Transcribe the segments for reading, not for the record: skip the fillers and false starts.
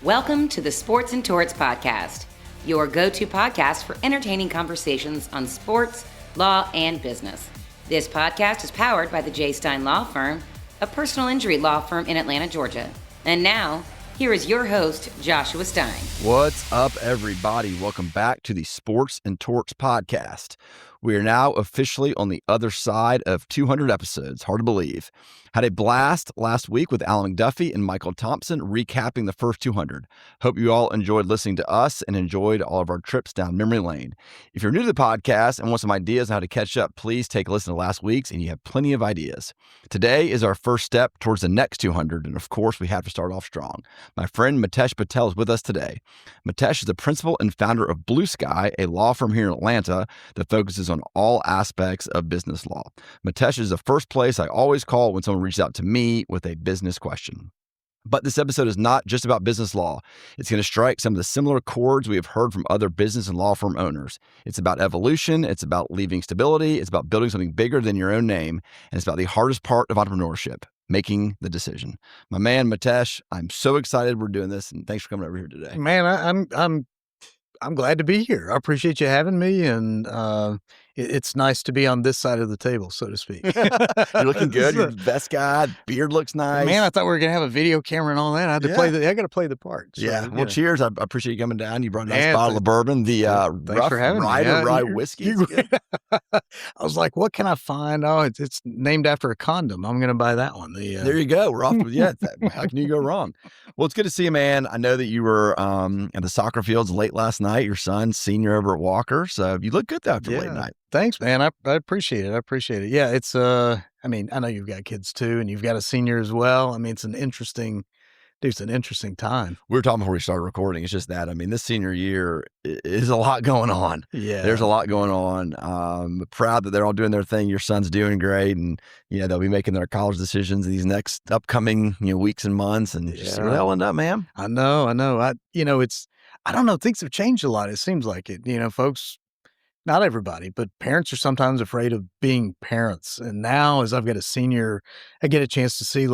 Welcome to the Sports N Torts podcast, your go-to podcast for entertaining conversations on sports, law, and business. This podcast is powered by the J. Stein Law Firm, a personal injury law firm in Atlanta, Georgia. And now, here is your host, Joshua Stein. What's up, everybody? Welcome back to the Sports N Torts podcast. We are now officially on the other side of 200 episodes. Hard to believe. Had a blast last week with Alan McDuffie and Michael Thompson recapping the first 200. Hope you all enjoyed listening to us and enjoyed all of our trips down memory lane. If you're new to the podcast and want some ideas on how to catch up, please take a listen to last week's and you have plenty of ideas. Today is our first step towards the next 200, and of course, we have to start off strong. My friend Mitesh Patel is with us today. Mitesh is the principal and founder of Blue Sky, a law firm here in Atlanta that focuses on all aspects of business law. Mitesh is the first place I always call when someone reaches out to me with a business question. But this episode is not just about business law. It's going to strike some of the similar chords we have heard from other business and law firm owners. It's about evolution. It's about leaving stability. It's about building something bigger than your own name. And it's about the hardest part of entrepreneurship, making the decision. My man, Mitesh, I'm so excited we're doing this, and thanks for coming over here today. Man, I'm glad to be here. I appreciate you having me, and it's nice to be on this side of the table, so to speak. You're looking good. You're the best guy. Beard looks nice. Man, I thought we were gonna have a video camera and all that. I had to I got to play the part. So, yeah. Well, cheers. I appreciate you coming down. You brought a nice bottle of bourbon, the Rough for having Rider me. Rye whiskey. I was like, what can I find? Oh, it's named after a condom. I'm gonna buy that one. There you go. We're off to how can you go wrong? Well, it's good to see you, man. I know that you were at the soccer fields late last night. Your son's senior over at Walker, so you look good after late night. Thanks, man. I appreciate it. Yeah, it's I mean, I know you've got kids too, and you've got a senior as well. I mean, it's an interesting time. We were talking before we started recording. It's just that, I mean, this senior year is a lot going on. Yeah. There's a lot going on. Proud that they're all doing their thing. Your son's doing great. And, they'll be making their college decisions these next upcoming, weeks and months. And just see where they'll end up, man. I know. I don't know. Things have changed a lot. It seems like it, folks, not everybody, but parents are sometimes afraid of being parents. And now as I've got a senior, I get a chance to see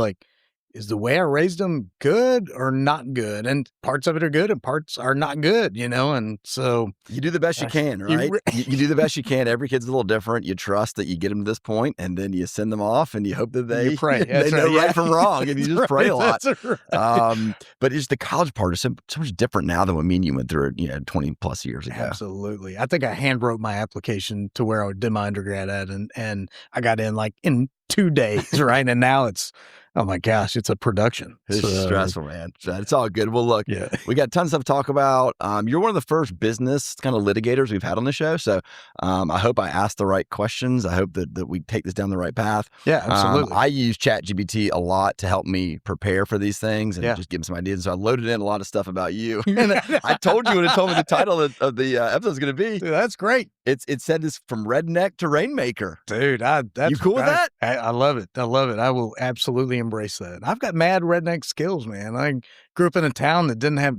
is the way I raised them good or not good? And parts of it are good and parts are not good, and so. You do the best you can, right? You do the best you can. Every kid's a little different. You trust that you get them to this point, and then you send them off and you hope that they pray. they know right from wrong, and you just pray a lot. Right. But it's the college part is so much different now than what me and you went through it, 20 plus years ago. Absolutely. I think I hand wrote my application to where I did my undergrad at, and I got in in 2 days, right? And now it's, oh my gosh, it's a production. It's stressful, man. It's all good. Well, look, we got tons of stuff to talk about. You're one of the first business kind of litigators we've had on the show. So I hope I asked the right questions. I hope that we take this down the right path. Yeah, absolutely. I use ChatGPT a lot to help me prepare for these things and just give them some ideas. So I loaded in a lot of stuff about you. And I told you when it told me the title of the episode is going to be. Dude, that's great. It said this from redneck to rainmaker. Dude, you cool with that? I love it. I will absolutely embrace that. I've got mad redneck skills, man. I grew up in a town that didn't have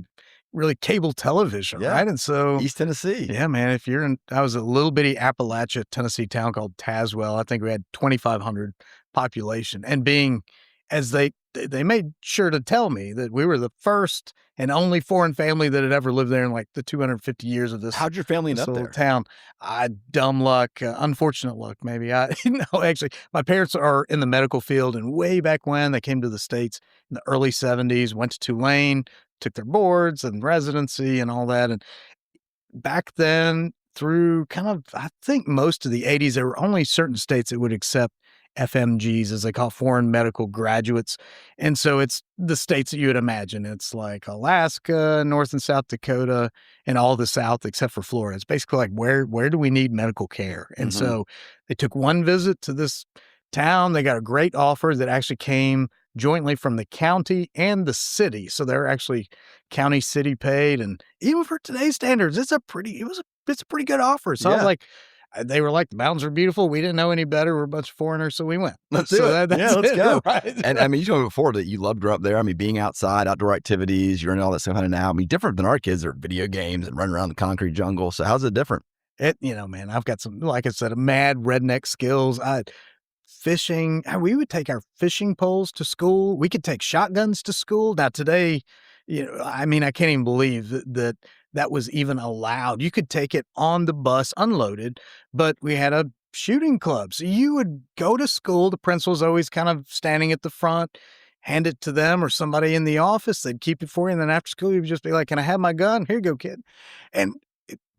really cable television, right? And so East Tennessee. Yeah, man. I was a little bitty Appalachian, Tennessee town called Tazewell. I think we had 2,500 population, and being as they made sure to tell me that we were the first and only foreign family that had ever lived there in the 250 years of this. How'd your family end up there? Town. Dumb luck, unfortunate luck, maybe. Actually, my parents are in the medical field, and way back when they came to the States in the early 70s, went to Tulane, took their boards and residency and all that. And back then, through I think most of the 80s, there were only certain states that would accept FMGs, as they call foreign medical graduates. And so it's the states that you would imagine. It's like Alaska, North and South Dakota, and all the South except for Florida. It's basically where do we need medical care? And so they took one visit to this town. They got a great offer that actually came jointly from the county and the city. So they're actually county city paid. And even for today's standards, it's a pretty good offer. So I was like, they were like, the mountains are beautiful. We didn't know any better. We're a bunch of foreigners, so we went. Let's do it. Let's go. Right. And I mean, you told me before that you loved growing up there. I mean, being outside, outdoor activities, you're into all that stuff now. I mean, different than our kids are video games and running around the concrete jungle. So how's it different? Man, I've got some, like I said, mad redneck skills. Fishing, we would take our fishing poles to school. We could take shotguns to school. Now today, I mean, I can't even believe that was even allowed. You could take it on the bus unloaded, but we had a shooting club. So you would go to school. The principal's always kind of standing at the front, hand it to them or somebody in the office. They'd keep it for you. And then after school, you'd just be like, can I have my gun? Here you go, kid. And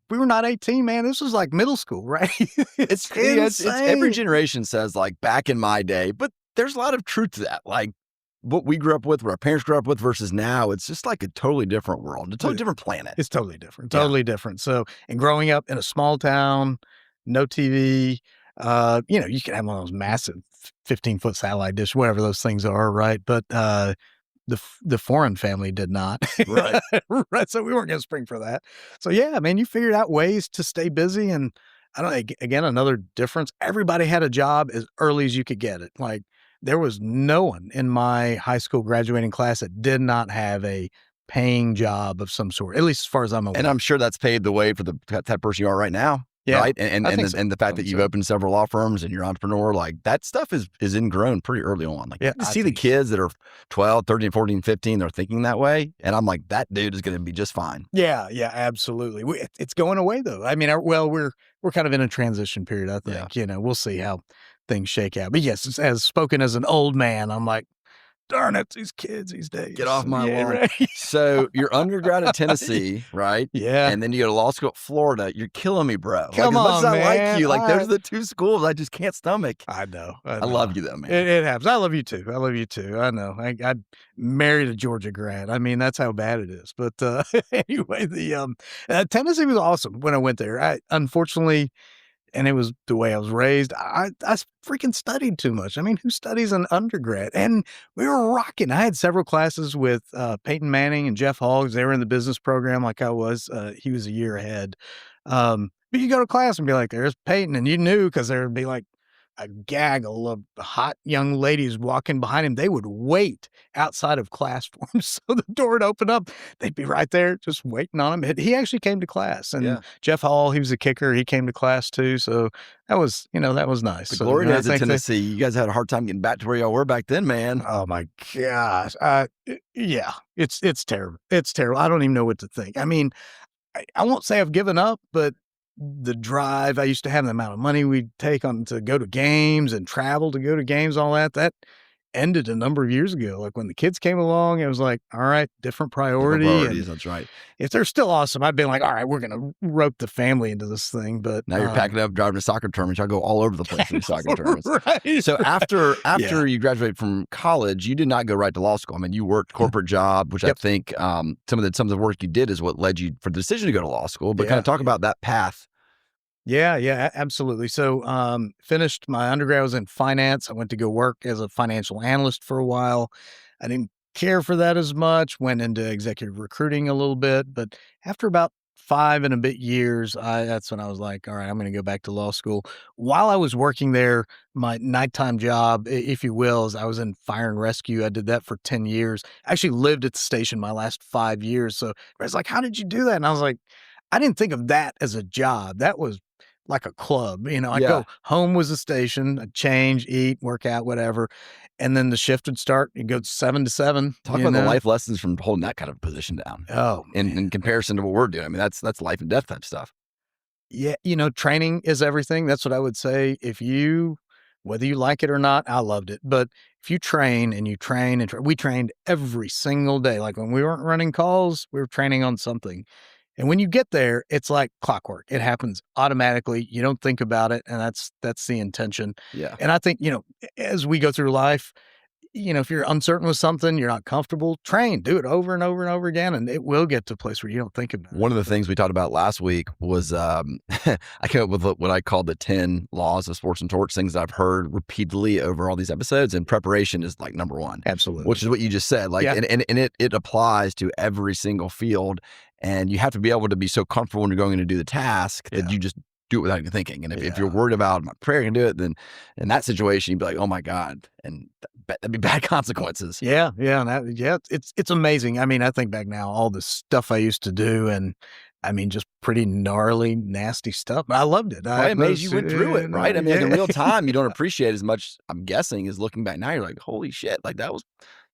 we were not 18, man. This was like middle school, right? It's every generation says like back in my day, but there's a lot of truth to that. Like what we grew up with, what our parents grew up with versus now, it's just like a totally different world, a totally different planet. It's totally different, totally different. So, and growing up in a small town, no TV, you can have one of those massive 15-foot satellite dish, whatever those things are, right? But the foreign family did not. Right. Right. So we weren't going to spring for that. So yeah, man, you figured out ways to stay busy. And I don't know, again, another difference. Everybody had a job as early as you could get it. Like there was no one in my high school graduating class that did not have a paying job of some sort, at least as far as I'm aware. And I'm sure that's paved the way for the type of person you are right now. Yeah, right. And the fact that you've opened several law firms and you're an entrepreneur, like that stuff is ingrown pretty early on. Like you see the kids that are 12, 13, 14, 15, they're thinking that way. And I'm like, that dude is going to be just fine. Yeah, absolutely. It's going away though. I mean, we're kind of in a transition period, I think. Yeah. We'll see how things shake out. But yes, as spoken as an old man, I'm like, darn it, these kids these days. Get off my lawn. Right. So you're undergrad at Tennessee, right? Yeah. And then you go to law school at Florida. You're killing me, bro. Come as much on, as I man. like you, like those are the two schools I just can't stomach. I know. I love you though, man. It happens. I love you too. I know. I married a Georgia grad. I mean, that's how bad it is. But anyway, the Tennessee was awesome when I went there. Unfortunately, and it was the way I was raised, I freaking studied too much. I mean, who studies an undergrad? And we were rocking. I had several classes with Peyton Manning and Jeff Hall. They were in the business program like I was. He was a year ahead. But you go to class and be like, there's Peyton. And you knew because there would be like a gaggle of hot young ladies walking behind him. They would wait outside of class for him. So the door would open up. They'd be right there just waiting on him. He actually came to class. And Jeff Hall, he was a kicker. He came to class too. So that was nice. The glory days of Tennessee. You guys had a hard time getting back to where y'all were back then, man. Oh my gosh. Yeah, it's terrible. It's terrible. I don't even know what to think. I mean, I won't say I've given up, but the drive I used to have, the amount of money we'd take on to go to games and travel to go to games, all that ended a number of years ago. Like when the kids came along, it was like, all right, different priorities. That's right. If they're still awesome, I'd been like, all right, we're going to rope the family into this thing. But now you're packing up, driving to soccer tournaments. Y'all go all over the place in these soccer tournaments. Right. So after you graduated from college, you did not go right to law school. I mean, you worked corporate job, which I think some of the work you did is what led you for the decision to go to law school. But kind of talk about that path. Yeah, absolutely. So, finished my undergrad, I was in finance. I went to go work as a financial analyst for a while. I didn't care for that as much, went into executive recruiting a little bit, but after about 5 and a bit years, that's when I was like, all right, I'm going to go back to law school. While I was working there, my nighttime job, if you will, is I was in fire and rescue. I did that for 10 years. I actually lived at the station my last 5 years. So I was like, how did you do that? And I was like, I didn't think of that as a job. That was like a club, I go home was a station, I'd change, eat, work out, whatever. And then the shift would start. You'd go 7 to 7. Talk about the life lessons from holding that kind of position down. Oh, in comparison to what we're doing. I mean, that's life and death type stuff. Yeah. Training is everything. That's what I would say. Whether you like it or not, I loved it. But if you train and you train we trained every single day. Like when we weren't running calls, we were training on something. And when you get there, it's like clockwork. It happens automatically. You don't think about it. And that's the intention. Yeah. And I think, as we go through life, if you're uncertain with something, you're not comfortable, train, do it over and over and over again. And it will get to a place where you don't think about it. One of the things we talked about last week was I came up with what I called the 10 laws of sports and torts, things that I've heard repeatedly over all these episodes. And preparation is like number one. Absolutely. Which is what you just said. Like, and it applies to every single field. And you have to be able to be so comfortable when you're going in to do the task that you just do it without even thinking. And if you're worried about my prayer can do it, then in that situation, you'd be like, oh my God. And that'd be bad consequences. Yeah. And it's amazing. I mean, I think back now, all the stuff I used to do, and I mean, just pretty gnarly, nasty stuff. But I loved it. It made you went through it, right? I mean, like in real time, you don't appreciate as much, I'm guessing, as looking back now. You're like, holy shit, like that was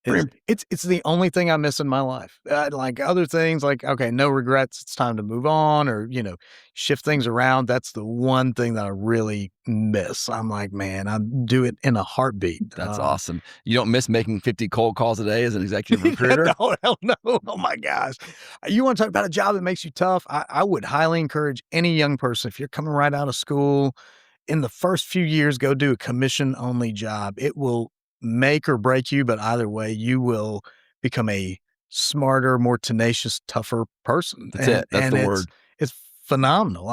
It's the only thing I miss in my life. Like other things, like, okay, no regrets. It's time to move on or, shift things around. That's the one thing that I really miss. I'm like, man, I'd do it in a heartbeat. That's awesome. You don't miss making 50 cold calls a day as an executive recruiter? No, hell no. Oh my gosh. You want to talk about a job that makes you tough? I would highly encourage any young person, if you're coming right out of school, in the first few years, go do a commission-only job. It will make or break you, but either way, you will become a smarter, more tenacious, tougher person. That's it. That's the word. It's phenomenal.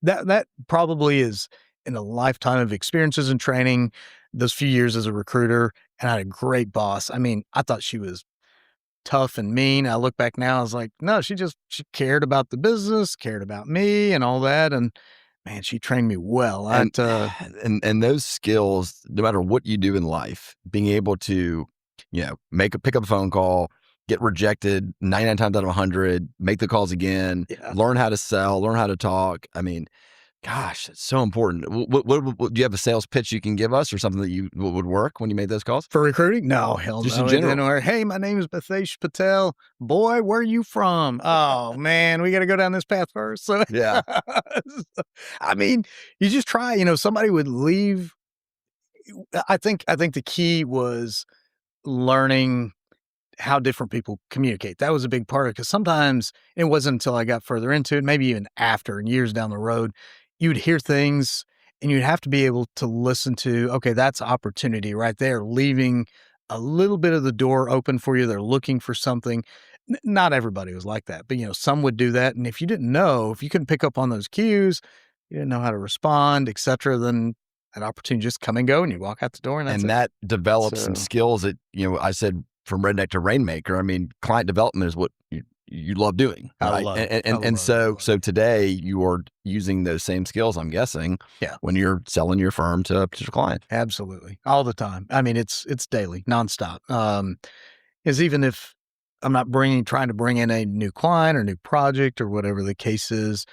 That probably is in a lifetime of experiences and training, those few years as a recruiter, and I had a great boss. I mean, I thought she was tough and mean. I look back now, I was like, no, she cared about the business, cared about me and all that. And man, she trained me well. And those skills, no matter what you do in life, being able to, pick up a phone call, get rejected 99 times out of 100, make the calls again, learn how to sell, learn how to talk. I mean, gosh, it's so important. What do you have a sales pitch you can give us or something that would work when you made those calls? For recruiting? No, hell Just no. in general. Hey, my name is Mitesh Patel. Boy, where are you from? Oh, man, we got to go down this path first. So, Yeah. I mean, you just try, somebody would leave. I think the key was learning how different people communicate. That was a big part of it, because sometimes it wasn't until I got further into it, maybe even after and years down the road, you'd hear things and you'd have to be able to listen to, okay, that's opportunity right there, leaving a little bit of the door open for you. They're looking for something. Not everybody was like that, but some would do that. And if you couldn't pick up on those cues, you didn't know how to respond, et cetera, then an opportunity just come and go and you walk out the door and that develops some skills that, I said, from redneck to rainmaker. I mean, client development is what you love doing. Right? I love it. So today you are using those same skills, I'm guessing, when you're selling your firm to a potential client. Absolutely. All the time. I mean, it's daily, nonstop. Is even if I'm not trying to bring in a new client or new project or whatever the case is,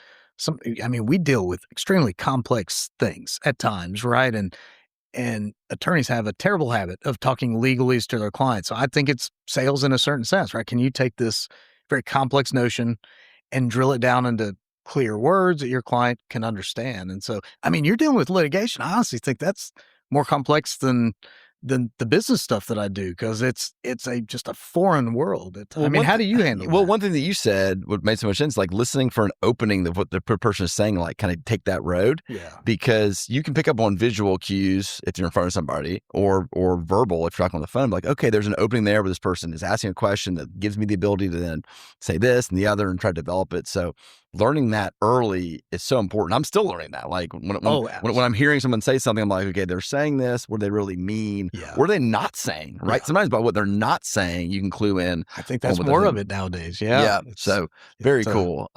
we deal with extremely complex things at times, right? And attorneys have a terrible habit of talking legalese to their clients. So I think it's sales in a certain sense, right? Can you take this very complex notion and drill it down into clear words that your client can understand? And so, you're dealing with litigation. I honestly think that's more complex than the business stuff that I do, because it's just a foreign world. How do you handle that? One thing that you said, what made so much sense, like listening for an opening of what the person is saying, like kind of take that road. Yeah. Because you can pick up on visual cues if you're in front of somebody, or verbal if you're talking on the phone. Like, okay, there's an opening there where this person is asking a question that gives me the ability to then say this and the other and try to develop it. So learning that early is so important. I'm still learning that. Like when I'm hearing someone say something, I'm like, okay, they're saying this. What do they really mean? Yeah. What are they not saying? Right. Yeah. Sometimes by what they're not saying, you can clue in. I think that's more of it nowadays. Yeah. Yeah. So very cool.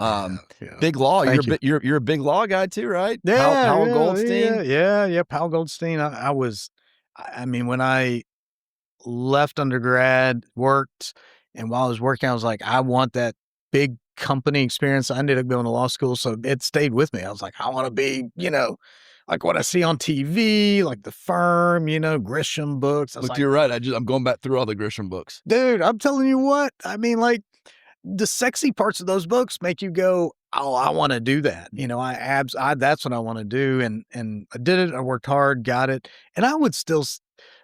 Big law. You're a big law guy too, right? Yeah. Powell Goldstein. Yeah. Powell Goldstein. When I left undergrad, worked, and while I was working, I was like, I want that big company experience. I ended up going to law school, so it stayed with me. I was like, I want to be, like what I see on TV, like The Firm, Grisham books. Look, you're right. I'm going back through all the Grisham books. Dude, I'm telling you what, the sexy parts of those books make you go, oh, I want to do that. That's what I want to do. And I did it. I worked hard, got it. And I would still,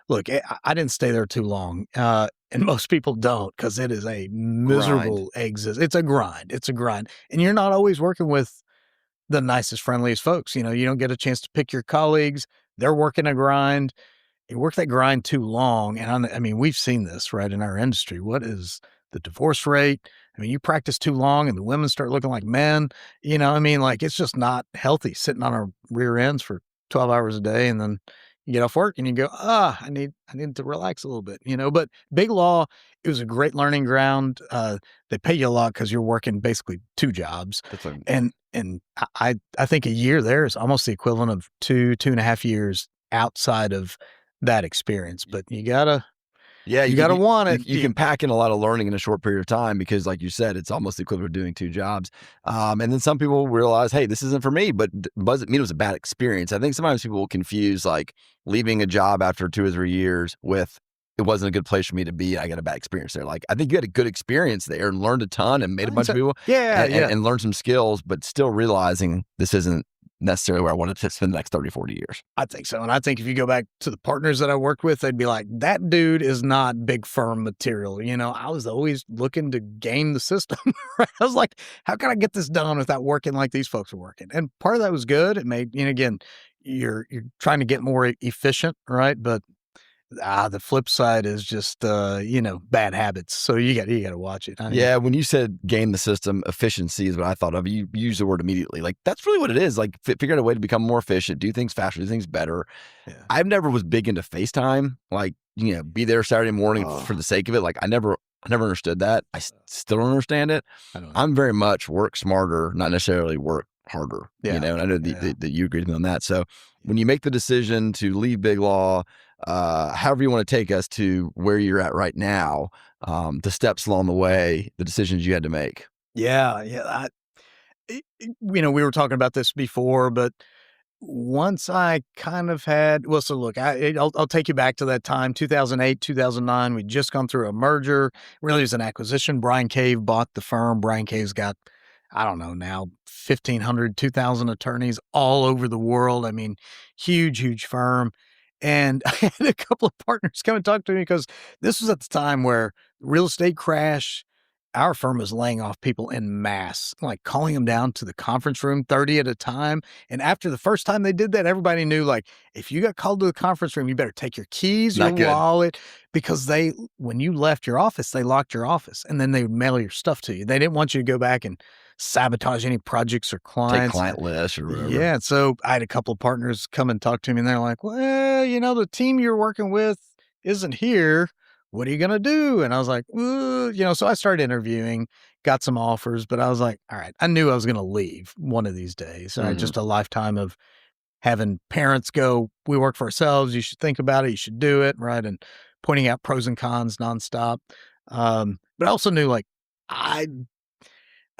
look, I didn't stay there too long. And most people don't, because it is a miserable exit. It's a grind. And you're not always working with the nicest, friendliest folks. You don't get a chance to pick your colleagues. They're working a grind. You work that grind too long. And we've seen this, right, in our industry. What is the divorce rate? You practice too long and the women start looking like men. It's just not healthy sitting on our rear ends for 12 hours a day. And then you get off work and you go, I need to relax a little bit, but big law, it was a great learning ground. They pay you a lot because you're working basically two jobs. And I think a year there is almost the equivalent of 2.5 years outside of that experience, but you gotta want it. You can pack in a lot of learning in a short period of time, because like you said, it's almost the equivalent of doing two jobs. And then some people realize, hey, this isn't for me, but doesn't mean it was a bad experience. I think sometimes people will confuse like leaving a job after 2 or 3 years with it wasn't a good place for me to be. I got a bad experience there. Like, I think you had a good experience there and learned a ton and made a bunch of people and learned some skills, but still realizing this isn't necessarily where I wanted to spend the next 30, 40 years. I think so. And I think if you go back to the partners that I worked with, they'd be like, that dude is not big firm material. I was always looking to game the system. Right? I was like, how can I get this done without working like these folks are working? And part of that was good. It made, again, you're trying to get more efficient, right? But the flip side is just, bad habits. So you got to watch it. When you said game the system, efficiency is what I thought of. You use the word immediately. Like, that's really what it is. Like, figure out a way to become more efficient, do things faster, do things better. Yeah. I never was big into FaceTime. Like, be there Saturday morning for the sake of it. Like, I never understood that. I still don't understand it. I'm very much work smarter, not necessarily work harder. And I know that you agree with me on that. So when you make the decision to leave Big Law, however you want to take us to where you're at right now, the steps along the way, the decisions you had to make. Yeah. We were talking about this before, but once I kind of had, so look, I'll take you back to that time, 2008, 2009. We'd just gone through a merger. Really, it was an acquisition. Brian Cave bought the firm. Brian Cave's got, I don't know now, 1,500, 2,000 attorneys all over the world. I mean, huge firm. And I had a couple of partners come and talk to me because this was at the time where real estate crash, our firm was laying off people en masse, like calling them down to the conference room, 30 at a time. And after the first time they did that, everybody knew, like, if you got called to the conference room, you better take your keys, your wallet, because when you left your office, they locked your office and then they would mail your stuff to you. They didn't want you to go back and sabotage any projects or clients. Take client lists or whatever. Yeah. So I had a couple of partners come and talk to me and they're like, well, the team you're working with isn't here. What are you going to do? And I was like, so I started interviewing, got some offers, but I was like, all right, I knew I was going to leave one of these days. Just a lifetime of having parents go, we work for ourselves. You should think about it. You should do it. Right. And pointing out pros and cons nonstop. But I also knew, like, I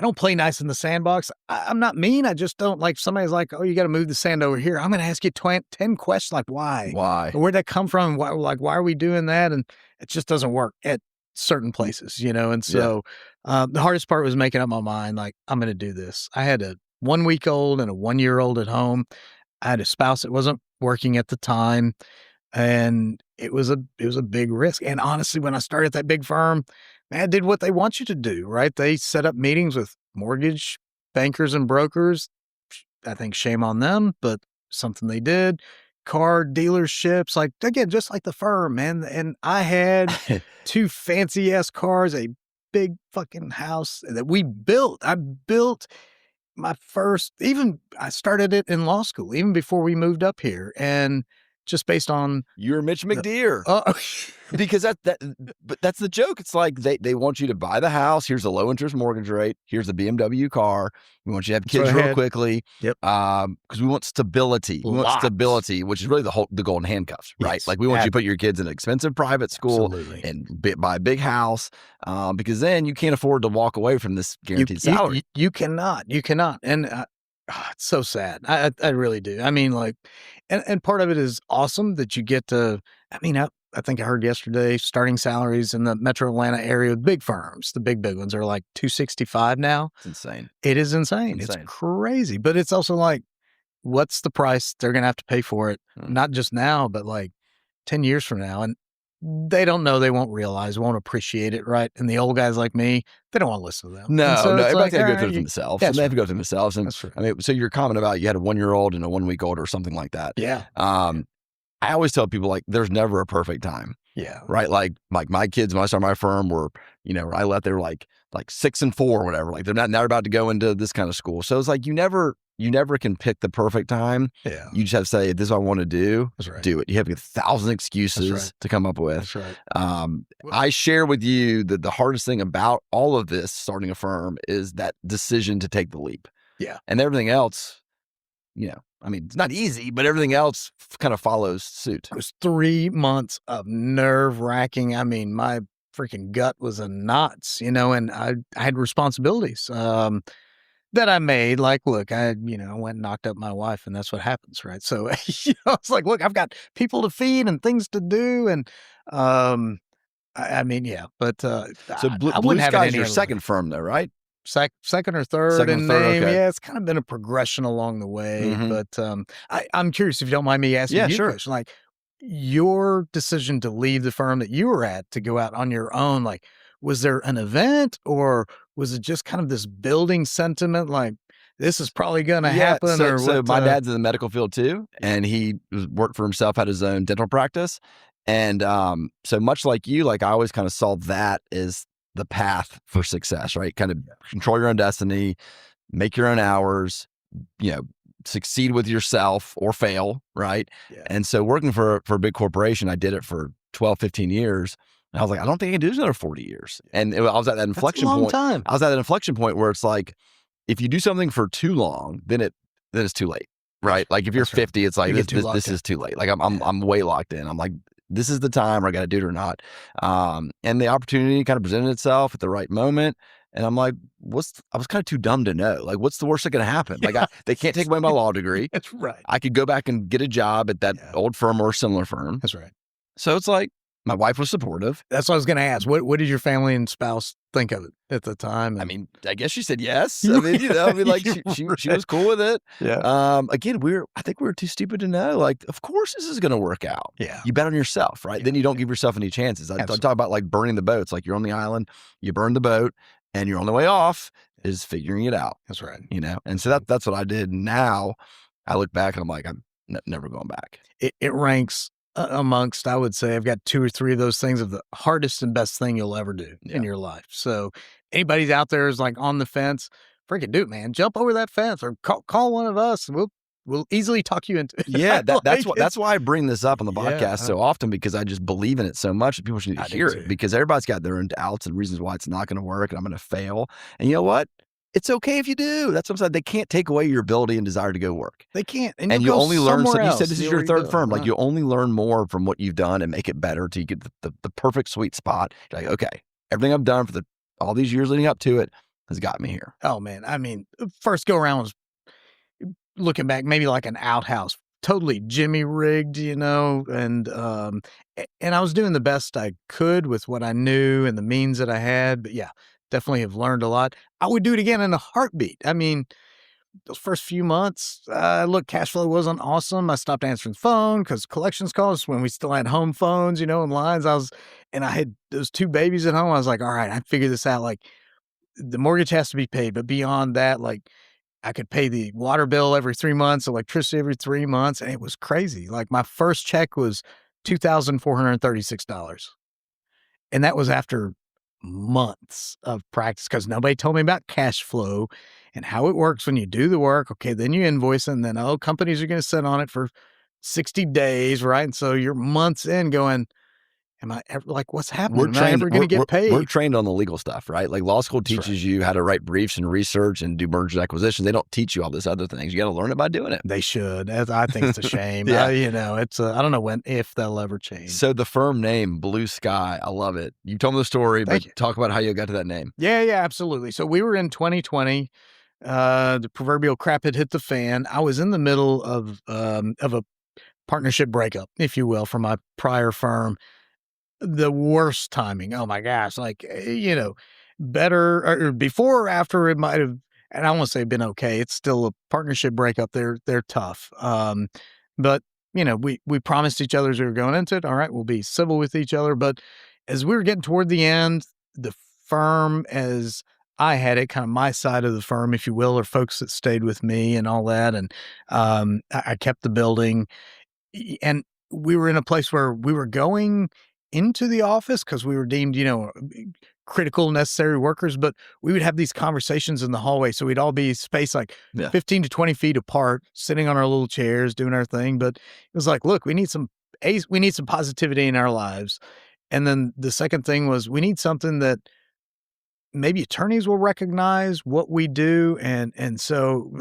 don't play nice in the sandbox. I'm not mean. I just don't, like, somebody's like, oh, you got to move the sand over here. I'm going to ask you 10 questions. Like, why? Or where'd that come from? Why are we doing that? And it just doesn't work at certain places, And so the hardest part was making up my mind, like, I'm going to do this. I had a 1-week-old and a 1-year-old at home. I had a spouse that wasn't working at the time. And it was a big risk. And honestly, when I started that big firm, I did what they want you to do, right? They set up meetings with mortgage bankers and brokers. I think shame on them, but something they did. Car dealerships, like, again, just like the firm, man. And I had 2 fancy ass cars, a big fucking house that we built. I built my first, I started it in law school, even before we moved up here. And just based on you're Mitch McDeere, because but that's the joke. It's like they want you to buy the house. Here's a low interest mortgage rate. Here's a BMW car. We want you to have kids real quickly. Yep. Because we want stability. We want stability, which is really the golden handcuffs, right? Yes. Like, we want you to put your kids in an expensive private school and buy a big house, because then you can't afford to walk away from this guaranteed salary. You cannot. And it's so sad. I really do. I mean, like, and part of it is awesome that you get to, I think I heard yesterday, starting salaries in the Metro Atlanta area with big firms, the big ones, are like $265 now. It's insane. It is insane. It's crazy. But it's also like, what's the price they're going to have to pay for it? Not just now, but like 10 years from now. And they don't know, they won't realize, won't appreciate it, right? And the old guys like me, they don't want to listen to them. No, everybody's like, got to go through it themselves. They have to go through themselves. And that's right. I mean, so your comment about you had a 1-year-old and a 1-week-old or something like that. Yeah. I always tell people, like, there's never a perfect time. Yeah. Right. Like my kids, when I started my firm, were, I left, they were like 6 and 4 or whatever. Like, they're not about to go into this kind of school. So it's like, you never can pick the perfect time. Yeah. You just have to say, this is what I want to do. That's right. Do it. You have 1,000 excuses to come up with. That's right. I share with you that the hardest thing about all of this, starting a firm, is that decision to take the leap. Yeah. And everything else, it's not easy, but everything else kind of follows suit. It was 3 months of nerve wracking. I mean, my freaking gut was in knots, and I had responsibilities that I made. Like, look, I went and knocked up my wife, and that's what happens, right? So, I was like, look, I've got people to feed and things to do. And I mean, yeah, but So I Blue wouldn't have it Sky is any your other way. second firm, though, right? Second or third Second or in third. name. Okay. Yeah, it's kind of been a progression along the way. Mhm. But I'm curious if you don't mind me asking Yeah, you a sure. question. Like your decision to leave the firm that you were at to go out on your own, like, was there an event or was it just kind of this building sentiment like this is probably going to Yeah. happen So or so what? my dad's in the medical field too, Yeah. and he worked for himself, had his own dental practice. And so much like you, like I always kind of saw that as the path for success, right? Kind of control your own destiny, make your own hours, you know, succeed with yourself or fail, right? Yeah. And so working for a big corporation, I did it for 12, 15 years. And I was like, I don't think I can do this another 40 years. And I was at that inflection That's a long point. time. I was at that inflection point where it's like, if you do something for too long, then it's too late, right? Like if you're That's right. 50, it's like You get too this locked in. is too late. Like I'm way locked in. I'm like, this is the time where I got to do it or not. And the opportunity kind of presented itself at the right moment. And I'm like, I was kind of too dumb to know. Like, what's the worst that can happen? Like, they can't take away my law degree. That's right. I could go back and get a job at that old firm or a similar firm. That's right. So it's like, my wife was supportive. That's what I was going to ask. What did your family and spouse think of it at the time? I mean, I guess she said yes. I mean, like she was cool with it. Yeah. Again, I think we were too stupid to know. Like, of course this is going to work out. Yeah. You bet on yourself, right? Yeah. Then you don't give yourself any chances. I talk about like burning the boats. Like you're on the island, you burn the boat, and you're on the way off is figuring it out. That's right. You know, and so that's what I did. Now I look back and I'm like, I'm never going back. It ranks amongst, I would say, I've got 2 or 3 of those things of the hardest and best thing you'll ever do in your life. So anybody's out there is like on the fence, freaking do it, man. Jump over that fence or call one of us. We'll easily talk you into it. Yeah, that's why I bring this up on the podcast so often, because I just believe in it so much that people should need to hear it, because everybody's got their own doubts and reasons why it's not going to work and I'm going to fail. And you know what? It's okay if you do. That's what I'm saying. They can't take away your ability and desire to go work. They can't. And you only learn something. You said this is your third go. firm. Like you only learn more from what you've done and make it better till you get the perfect sweet spot. You're like, okay, everything I've done for all these years leading up to it has got me here. Oh man. I mean, first go around was looking back, maybe like an outhouse, totally Jimmy rigged, and I was doing the best I could with what I knew and the means that I had. But yeah, definitely have learned a lot. I would do it again in a heartbeat. I mean, those first few months, look, cash flow wasn't awesome. I stopped answering the phone because collections calls when we still had home phones, and lines. I had those 2 babies at home. I was like, all right, I figured this out. Like the mortgage has to be paid, but beyond that, like I could pay the water bill every 3 months, electricity every 3 months. And it was crazy. Like my first check was $2,436. And that was after months of practice because nobody told me about cash flow and how it works when you do the work. Okay, then you invoice and then, companies are going to sit on it for 60 days, right? And so you're months in going, am I ever, like, what's happening? Am I ever going to get paid? We're trained on the legal stuff, right? Like law school teaches you how to write briefs and research and do mergers and acquisitions. They don't teach you all this other things. You got to learn it by doing it. They should. I think it's a shame. It's I don't know if they'll ever change. So the firm name, Blue Sky, I love it. You told me the story, but talk about how you got to that name. Yeah, absolutely. So we were in 2020. The proverbial crap had hit the fan. I was in the middle of a partnership breakup, if you will, from my prior firm. The worst timing. Oh my gosh. Like, better or before or after it might have, and I won't say been okay. It's still a partnership breakup. They're tough. But we promised each other as we were going into it. All right, we'll be civil with each other. But as we were getting toward the end, the firm, as I had it, kind of my side of the firm, if you will, or folks that stayed with me and all that. And I kept the building, and we were in a place where we were going into the office because we were deemed, critical, necessary workers, but we would have these conversations in the hallway. So we'd all be spaced like 15 to 20 feet apart, sitting on our little chairs, doing our thing. But it was like, look, we need some positivity in our lives. And then the second thing was we need something that maybe attorneys will recognize what we do. And so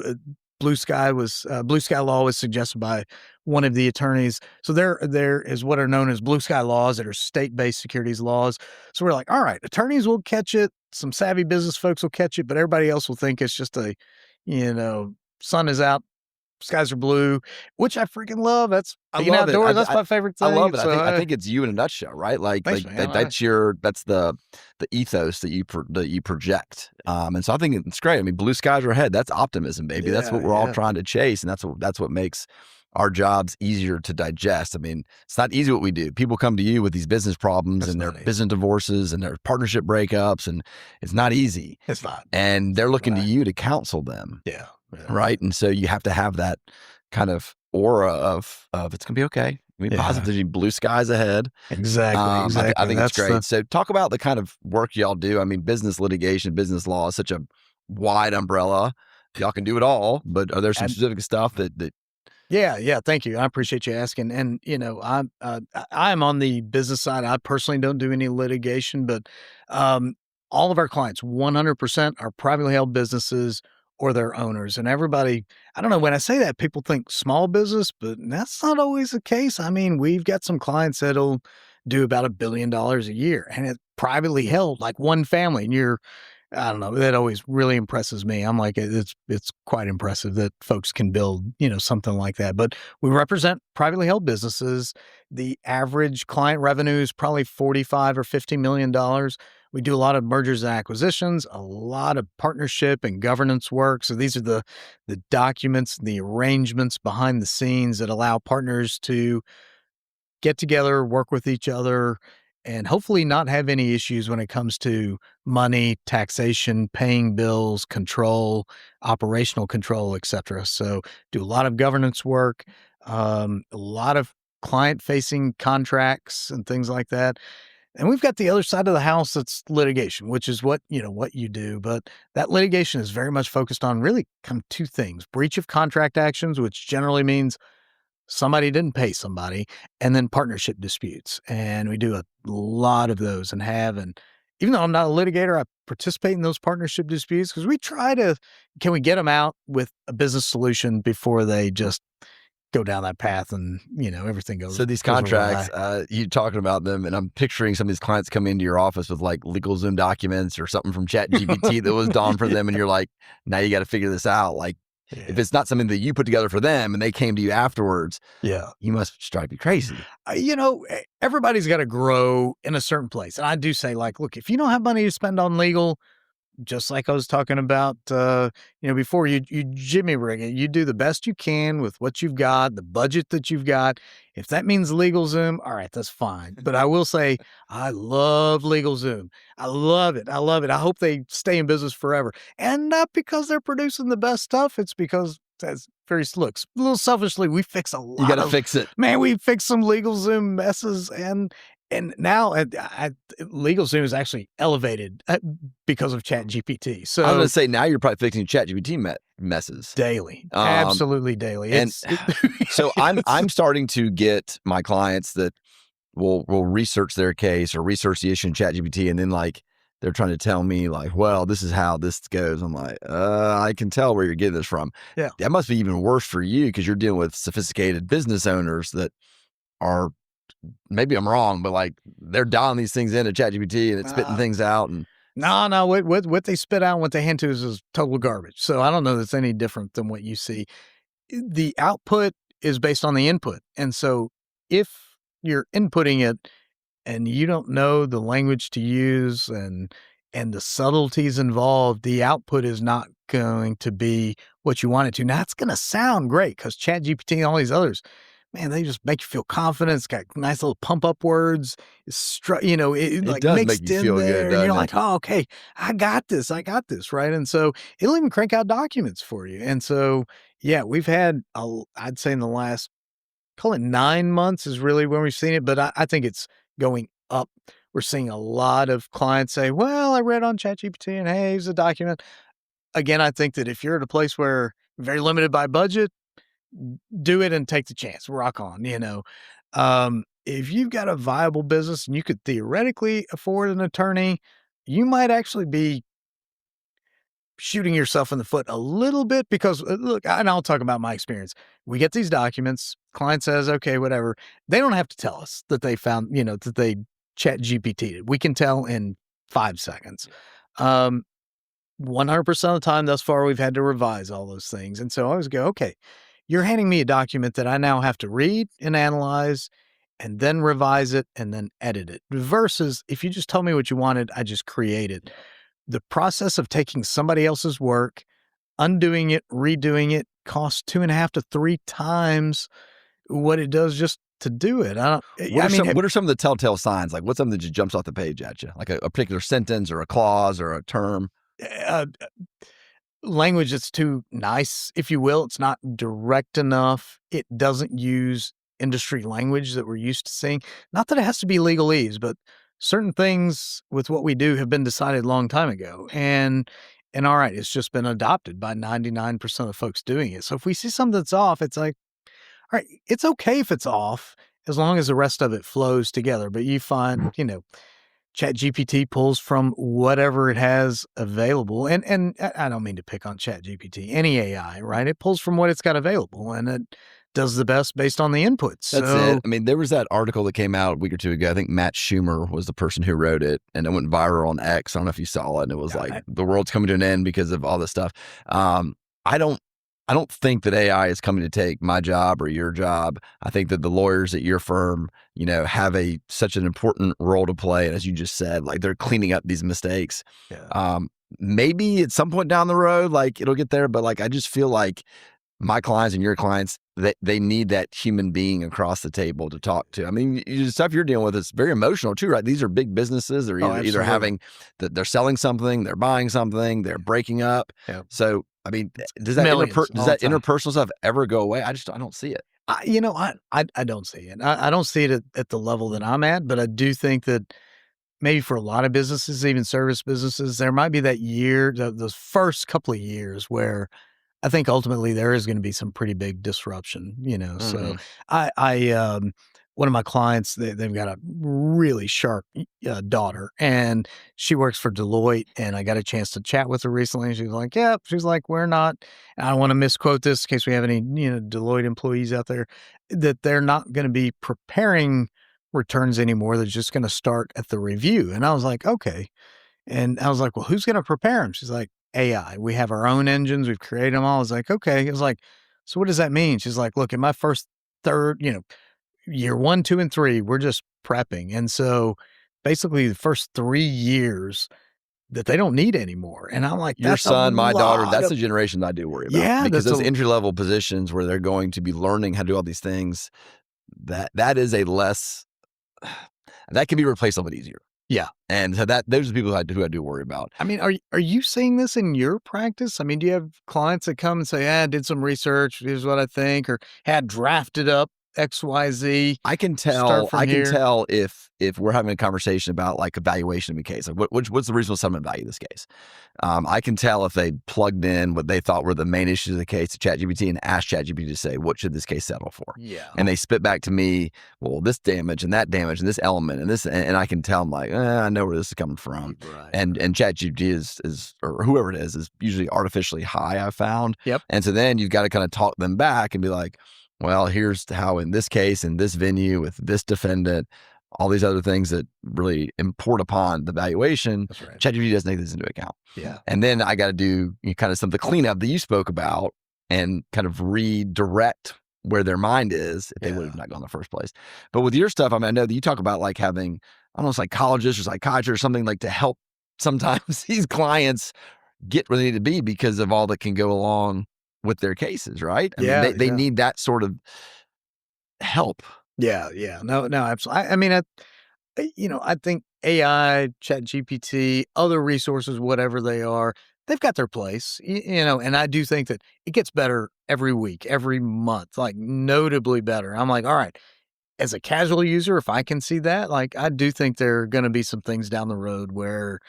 Blue Sky Law was suggested by one of the attorneys. So there is what are known as Blue Sky laws that are state-based securities laws. So we're like, all right, attorneys will catch it. Some savvy business folks will catch it, but everybody else will think it's just sun is out, skies are blue, which I freaking love. I Being love it. outdoors. That's my favorite thing. I love it. So, I think it's you in a nutshell, right? thanks, man. That's the ethos that you project. And so I think it's great. I mean, blue skies are ahead. That's optimism, baby. That's what we're all trying to chase, and that's what makes our jobs easier to digest. I mean, it's not easy what we do. People come to you with these business problems and their business divorces and their partnership breakups, and it's not easy. It's not. And they're looking to you to counsel them. Yeah. Right. And so you have to have that kind of aura of it's going to be okay. I mean, positivity, blue skies ahead. Exactly. I think it's great. So talk about the kind of work y'all do. I mean, business litigation, business law is such a wide umbrella. Y'all can do it all, but are there some specific stuff that Yeah. Thank you. I appreciate you asking. And I'm on the business side. I personally don't do any litigation, but all of our clients, 100%, are privately held businesses or their owners. And everybody, I don't know, when I say that, people think small business, but that's not always the case. I mean, we've got some clients that'll do about $1 billion a year, and it's privately held, like one family. And I don't know, that always really impresses me. I'm like, it's quite impressive that folks can build, something like that. But we represent privately held businesses. The average client revenue is probably $45 or $50 million. We do a lot of mergers and acquisitions, a lot of partnership and governance work. So these are the documents, the arrangements behind the scenes that allow partners to get together, work with each other, and hopefully not have any issues when it comes to money, taxation, paying bills, control, operational control, et cetera. So do a lot of governance work, a lot of client-facing contracts and things like that. And we've got the other side of the house that's litigation, which is what you do. But that litigation is very much focused on really kind of two things: breach of contract actions, which generally means somebody didn't pay somebody, and then partnership disputes. And we do a lot of those and even though I'm not a litigator, I participate in those partnership disputes because can we get them out with a business solution before they just go down that path and, everything goes. So these contracts, you talking about them, and I'm picturing some of these clients come into your office with like LegalZoom documents or something from ChatGPT that was done for them. And you're like, now you got to figure this out. Like, if it's not something that you put together for them and they came to you afterwards, you must drive you crazy. Everybody's got to grow in a certain place. And I do say, like, look, if you don't have money to spend on legal, just like I was talking about, before, you jimmy rig it. You do the best you can with what you've got, the budget that you've got. If that means LegalZoom, all right, that's fine. But I will say, I love LegalZoom. I love it. I hope they stay in business forever. And not because they're producing the best stuff. It's because, as looks, a little selfishly, we fix a lot. You got to fix it. Man, we fix some LegalZoom messes, and now LegalZoom is actually elevated because of ChatGPT. So I was going to say, now you're probably fixing ChatGPT messes daily, absolutely daily. So I'm starting to get my clients that will research their case or research the issue in ChatGPT, and then like they're trying to tell me like, well, this is how this goes. I'm like, I can tell where you're getting this from. Yeah, that must be even worse for you because you're dealing with sophisticated business owners that are. Maybe I'm wrong, but like they're dialing these things into ChatGPT and it's spitting things out. And no, what they spit out and what they hand to is total garbage. So I don't know that's any different than what you see. The output is based on the input, and so if you're inputting it and you don't know the language to use and the subtleties involved, the output is not going to be what you want it to. Now it's going to sound great because ChatGPT and all these others, man, they just make you feel confident. It's got nice little pump up words. It like does mixed make you in feel there. good, And you're doesn't like, oh, okay, I got this, right? And so it'll even crank out documents for you. And so, yeah, we've had, I'd say in the last, call it 9 months is really when we've seen it, but I think it's going up. We're seeing a lot of clients say, well, I read on ChatGPT and hey, here's a document. Again, I think that if you're at a place where you're very limited by budget, do it and take the chance, rock on, if you've got a viable business and you could theoretically afford an attorney, you might actually be shooting yourself in the foot a little bit because look, and I'll talk about my experience. We get these documents, client says, okay, whatever. They don't have to tell us that they found, that they ChatGPT'd. We can tell in 5 seconds. 100% of the time thus far, we've had to revise all those things. And so I always go, okay, you're handing me a document that I now have to read and analyze and then revise it and then edit it. Versus if you just told me what you wanted, I just create it. The process of taking somebody else's work, undoing it, redoing it costs 2.5 to 3 times what it does just to do it. What are some of the telltale signs? Like what's something that just jumps off the page at you? Like a particular sentence or a clause or a term? Language that's too nice, if you will. It's not direct enough. It doesn't use industry language that we're used to seeing. Not that it has to be legalese, but certain things with what we do have been decided a long time ago. And all right, it's just been adopted by 99% of the folks doing it. So if we see something that's off, it's like, all right, it's okay if it's off as long as the rest of it flows together. But you find, ChatGPT pulls from whatever it has available. And I don't mean to pick on ChatGPT, any AI, right? It pulls from what it's got available and it does the best based on the inputs. That's it. I mean, there was that article that came out a week or two ago. I think Matt Schumer was the person who wrote it, and it went viral on X. I don't know if you saw it, and it was the world's coming to an end because of all this stuff. I don't think that AI is coming to take my job or your job. I think that the lawyers at your firm, have such an important role to play. And as you just said, like they're cleaning up these mistakes. Yeah. Maybe at some point down the road, like it'll get there. But like, I just feel like my clients and your clients, they need that human being across the table to talk to. I mean, the stuff you're dealing with is very emotional too, right? These are big businesses. They're either having, they're selling something, they're buying something, they're breaking up. Yeah. So, I mean, does that interpersonal stuff ever go away? I don't see it. I don't see it. I don't see it at the level that I'm at, but I do think that maybe for a lot of businesses, even service businesses, there might be that year, those first couple of years where I think ultimately there is going to be some pretty big disruption, So one of my clients, they've got a really sharp daughter, and she works for Deloitte, and I got a chance to chat with her recently, and she was like, yeah, we're not, and I don't want to misquote this in case we have any, Deloitte employees out there, that they're not going to be preparing returns anymore. They're just going to start at the review. And I was like, okay. And I was like, well, who's going to prepare them? She's like, AI. We have our own engines. We've created them all. I was like, okay. I was like, so what does that mean? She's like, look, in my third, year 1, 2, and 3, we're just prepping. And so basically the first 3 years that they don't need anymore. And I'm like, your son, my daughter, that's the generation that I do worry about. Yeah. Because those entry-level positions where they're going to be learning how to do all these things, that is that can be replaced a little bit easier. Yeah. And so those are the people who I do worry about. I mean, are you seeing this in your practice? I mean, do you have clients that come and say, I did some research, here's what I think, or had drafted up XYZ? I can tell if we're having a conversation about like evaluation of a case, like what's the reasonable settlement value of this case? I can tell if they plugged in what they thought were the main issues of the case to ChatGPT and asked ChatGPT to say, what should this case settle for? Yeah. And they spit back to me, well, this damage and that damage and this element and this, and I can tell them like, I know where this is coming from. Right. And ChatGPT is, or whoever it is usually artificially high, I've found. Yep. And so then you've got to kind of talk them back and be like, well, here's how in this case, in this venue, with this defendant, all these other things that really import upon the valuation, That's right. ChatGPT doesn't take this into account. Yeah. And then I got to do kind of some of the cleanup that you spoke about and kind of redirect where their mind is if they would have not gone in the first place. But with your stuff, I mean, I know that you talk about like having, I don't know, psychologists or psychiatrists or something like to help sometimes these clients get where they need to be because of all that can go along with their cases, right? I mean, they need that sort of help. Yeah. No, absolutely. I mean, I think AI, ChatGPT, other resources, whatever they are, they've got their place, and I do think that it gets better every week, every month, like notably better. I'm like, all right, as a casual user, if I can see that, like, I do think there are going to be some things down the road where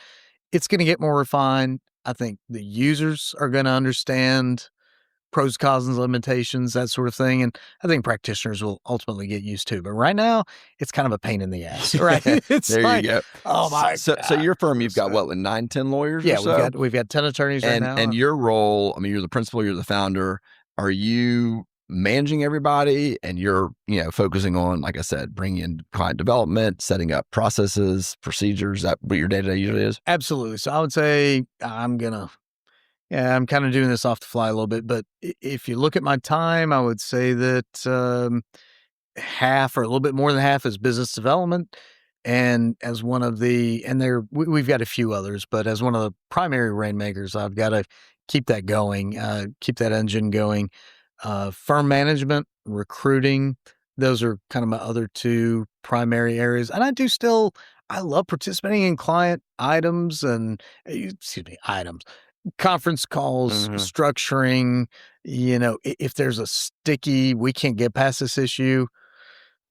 it's going to get more refined. I think the users are going to understand pros, cons, and limitations, that sort of thing. And I think practitioners will ultimately get used to. But right now, it's kind of a pain in the ass, right? It's there like, you go. Oh my So your firm, you've got what, 9, 10 lawyers? Yeah, or so? we've got 10 attorneys right now. And your role, I mean, you're the principal, you're the founder. Are you managing everybody and you're, focusing on, like I said, bringing in client development, setting up processes, procedures? Is that what your day-to-day usually is? Absolutely. So I would say I'm going to Yeah, I'm kind of doing this off the fly a little bit, but if you look at my time, I would say that half or a little bit more than half is business development. And as one of the, and we've got a few others, but as one of the primary rainmakers, I've got to keep that going, keep that engine going. Firm management, recruiting, those are kind of my other two primary areas. And I love participating in client items, conference calls, structuring, if there's a sticky, we can't get past this issue.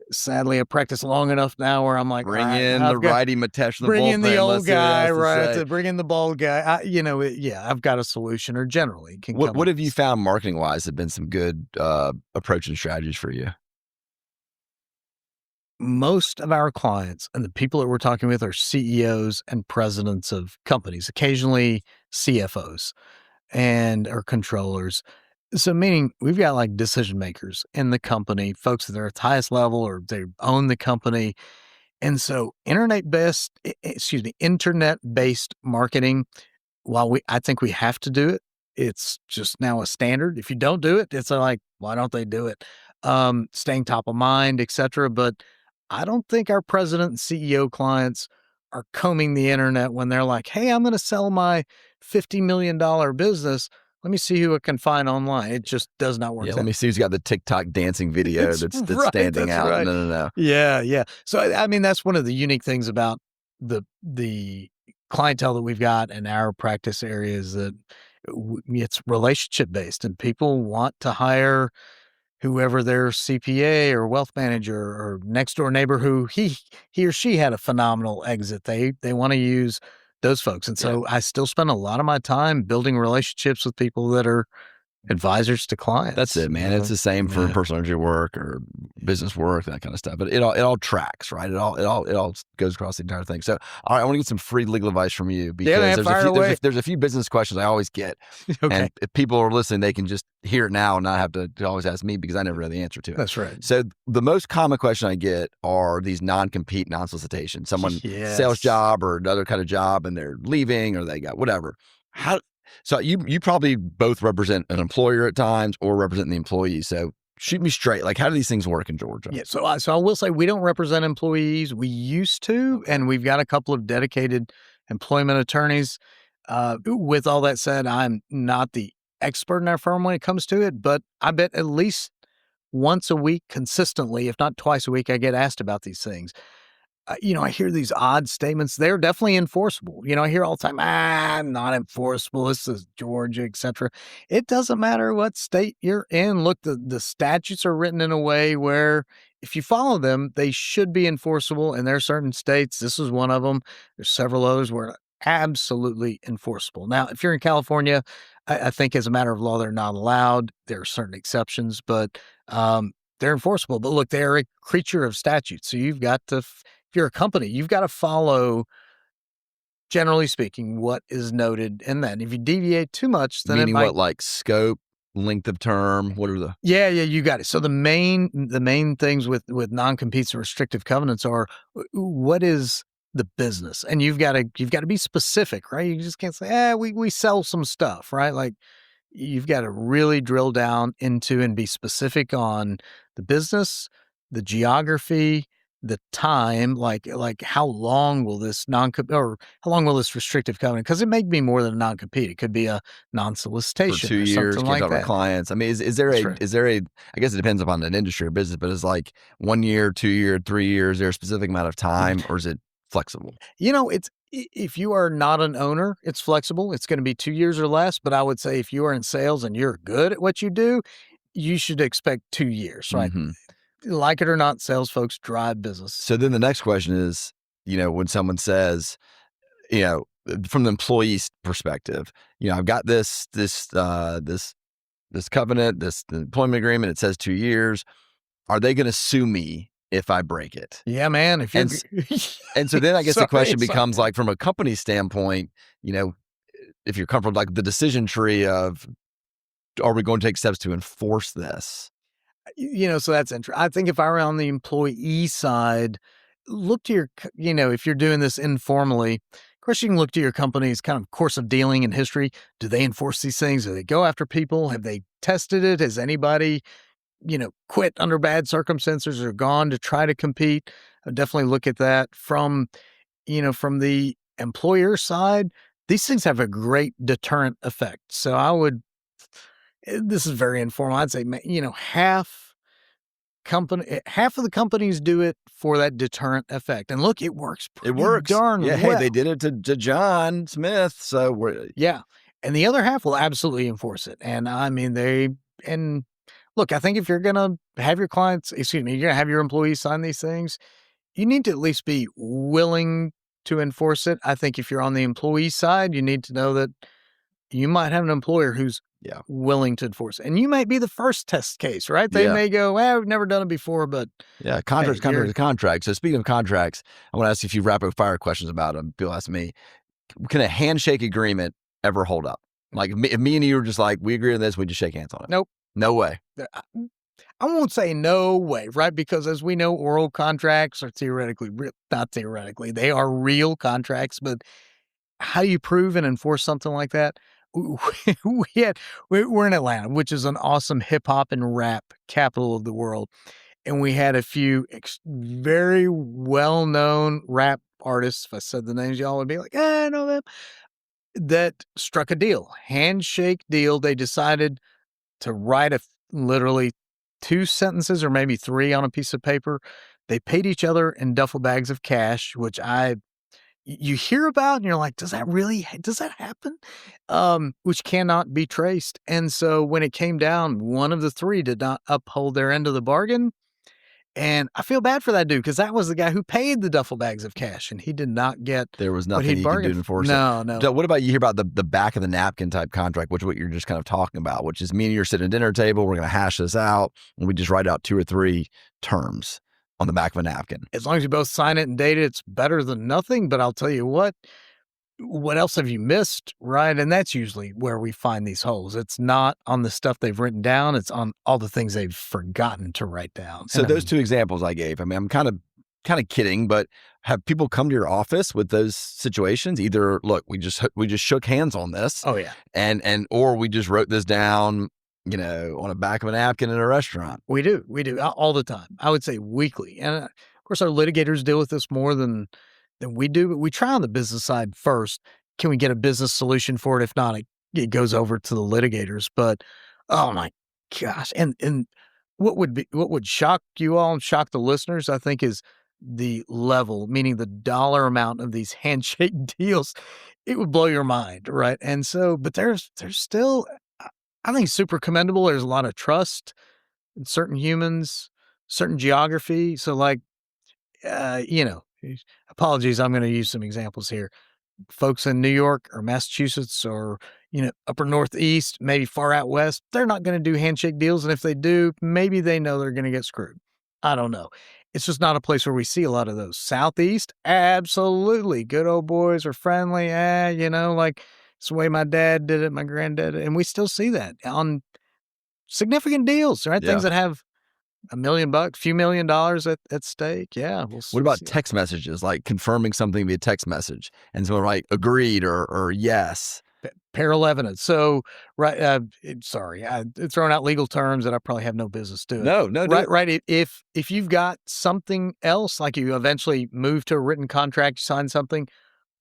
Sadly, I practiced long enough now where I'm like, bring in the righty Mitesh, bring in the old guy, right? To bring in the bald guy. I've got a solution, or generally can. What have you found marketing wise have been some good approach and strategies for you? Most of our clients and the people that we're talking with are CEOs and presidents of companies, occasionally CFOs or controllers. So meaning we've got like decision makers in the company, folks that are at the highest level or they own the company. And so internet-based marketing, I think we have to do it. It's just now a standard. If you don't do it, it's like, why don't they do it? Staying top of mind, et cetera. But I don't think our president and CEO clients are combing the internet when they're like, hey, I'm going to sell my $50 million business. Let me see who I can find online. It just does not work. Yeah, let me see who's got the TikTok dancing video that's right, standing out. Right. No. Yeah. So, I mean, that's one of the unique things about the clientele that we've got in our practice areas that it's relationship based and people want to hire whoever their CPA or wealth manager or next door neighbor who he or she had a phenomenal exit. They want to use those folks. And so I still spend a lot of my time building relationships with people that are advisors to clients. That's it, man. It's the same for personal injury work or business work, that kind of stuff. But it all tracks, right? It all goes across the entire thing. So, all right, I want to get some free legal advice from you because there's a few business questions I always get, and if people are listening, they can just hear it now and not have to always ask me because I never know the answer to it. That's right. So the most common question I get are these non-compete, non-solicitation. Someone sales job or another kind of job, and they're leaving or they got whatever. So you probably both represent an employer at times or represent the employee. So shoot me straight. Like, how do these things work in Georgia? Yeah. So I will say we don't represent employees. We used to, and we've got a couple of dedicated employment attorneys. With all that said, I'm not the expert in our firm when it comes to it, but I bet at least once a week consistently, if not twice a week, I get asked about these things. I hear these odd statements. They're definitely enforceable. I hear all the time, not enforceable. This is Georgia, et cetera. It doesn't matter what state you're in. Look, the statutes are written in a way where if you follow them, they should be enforceable. And there are certain states, this is one of them. There's several others where absolutely enforceable. Now, if you're in California, I think as a matter of law, they're not allowed. There are certain exceptions, but they're enforceable. But look, they're a creature of statute. So you've got to... If you're a company, you've got to follow, generally speaking, what is noted in that. If you deviate too much, then meaning what, like scope, length of term, what are the? Yeah, you got it. So the main things with non-competes and restrictive covenants are what is the business, and you've got to be specific, right? You just can't say, we sell some stuff, right? Like you've got to really drill down into and be specific on the business, the geography, the time, like how long will this how long will this restrictive covenant? Because it may be more than a non-compete. It could be a non-solicitation for 2 years, something like that. Clients. I mean, is there a? I guess it depends upon an industry or business, but it's like 1 year, 2 year, 3 years. Is there a specific amount of time, or is it flexible? It's if you are not an owner, it's flexible. It's going to be 2 years or less. But I would say if you are in sales and you're good at what you do, you should expect 2 years, right? Mm-hmm. Like it or not, sales folks drive business. So then the next question is, when someone says, from the employee's perspective, I've got this covenant, this employment agreement, it says 2 years. Are they going to sue me if I break it? Yeah, man. If you're... and so then I guess the question becomes like, from a company standpoint, if you're comfortable, like the decision tree of, are we going to take steps to enforce this? So that's interesting. I think if I were on the employee side, look to your, if you're doing this informally, of course, you can look to your company's kind of course of dealing and history. Do they enforce these things? Do they go after people? Have they tested it? Has anybody, quit under bad circumstances or gone to try to compete? I definitely look at that from the employer side. These things have a great deterrent effect. So this is very informal. I'd say, half of the companies do it for that deterrent effect. And look, it works pretty darn well. Hey, they did it to John Smith. So yeah. And the other half will absolutely enforce it. And I mean, look, I think if you're going to have your you're going to have your employees sign these things, you need to at least be willing to enforce it. I think if you're on the employee side, you need to know that you might have an employer who's willing to enforce it. And you might be the first test case, right? They may go, well, we've never done it before, but... Yeah, contracts. So speaking of contracts, I want to ask you a few rapid fire questions about them. People ask me, can a handshake agreement ever hold up? Like if me and you were just like, we agree on this, we just shake hands on it. Nope. No way. I won't say no way, right? Because as we know, oral contracts are not theoretically, they are real contracts, but how do you prove and enforce something like that? We're in Atlanta, which is an awesome hip hop and rap capital of the world. And we had a few very well-known rap artists. If I said the names, y'all would be like, I know them. That struck a deal, handshake deal. They decided to write literally 2 sentences or maybe 3 on a piece of paper. They paid each other in duffel bags of cash, which you hear about and you're like, does that happen? Which cannot be traced. And so when it came down, one of the 3 did not uphold their end of the bargain. And I feel bad for that dude because that was the guy who paid the duffel bags of cash and he did not get. There was nothing he could do to enforce it. No. So what about you hear about the back of the napkin type contract, which is what you're just kind of talking about, which is me and you're sitting at a dinner table. We're going to hash this out and we just write out 2 or 3 terms on the back of a napkin. As long as you both sign it and date it, it's better than nothing. But I'll tell you what else have you missed, right? And that's usually where we find these holes. It's not on the stuff they've written down. It's on all the things they've forgotten to write down. So those 2 examples I gave, I mean, I'm kind of kidding, but have people come to your office with those situations? Either, look, we just shook hands on this. Oh yeah. Or we just wrote this down, on the back of a napkin in a restaurant. We do all the time. I would say weekly. And of course our litigators deal with this more than we do, but we try on the business side first. Can we get a business solution for it? If not, it goes over to the litigators. But oh my gosh. And what would shock you all and shock the listeners, I think, is the level, meaning the dollar amount of these handshake deals. It would blow your mind, right? And so, but there's still, I think, super commendable. There's a lot of trust in certain humans, certain geography. So like, apologies, I'm going to use some examples here. Folks in New York or Massachusetts or, upper Northeast, maybe far out West, they're not going to do handshake deals. And if they do, maybe they know they're going to get screwed. I don't know. It's just not a place where we see a lot of those. Southeast, absolutely. Good old boys are friendly. Like it's the way my dad did it, my granddad, and we still see that on significant deals, right? Yeah. Things that have $1 million, few $1 million at stake. Yeah. What about text messages, like confirming something via text message and someone like agreed or yes? Parallel evidence. So, right. Sorry, throwing out legal terms that I probably have no business doing. No. Right. If you've got something else, like you eventually move to a written contract, you sign something,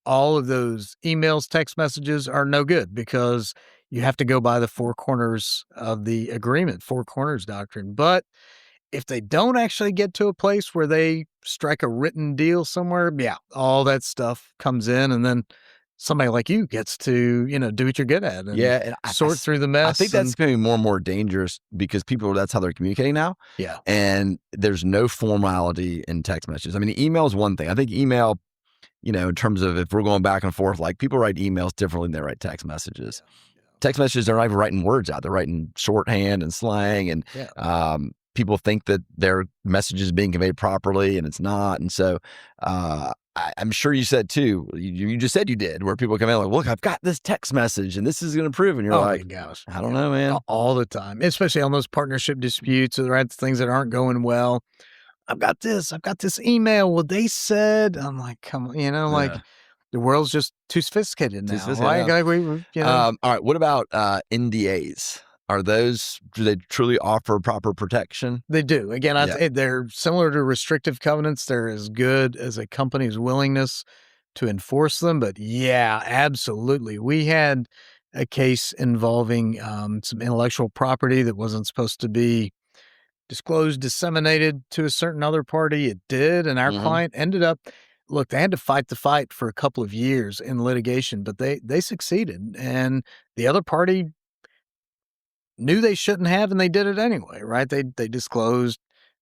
all of those emails, text messages are no good because you have to go by the 4 corners of the agreement, 4 corners doctrine. But if they don't actually get to a place where they strike a written deal somewhere, all that stuff comes in, and then somebody like you gets to, do what you're good at and sort through the mess. I think that's going to be more and more dangerous because that's how they're communicating now. Yeah. And there's no formality in text messages. I mean, email is one thing. I think email, in terms of if we're going back and forth, like people write emails differently than they write text messages. Yeah. Text messages, they're not even writing words out. They're writing shorthand and slang and, people think that their message is being conveyed properly and it's not. And so I'm sure you said too, you just said you did, where people come in like, look, I've got this text message and this is going to prove. And you're like, gosh, I don't know, man. All the time, especially on those partnership disputes or things that aren't going well. I've got this email. Well, they said, I'm like, come on, The world's just too sophisticated now. Too sophisticated, Like we, all right. What about NDAs? Do they truly offer proper protection? They do. Again, I think they're similar to restrictive covenants. They're as good as a company's willingness to enforce them. But yeah, absolutely. We had a case involving some intellectual property that wasn't supposed to be disclosed, disseminated to a certain other party. It did. And our client ended up, look, they had to fight the fight for a couple of years in litigation, but they succeeded. And the other party knew they shouldn't have, and they did it anyway, right? They disclosed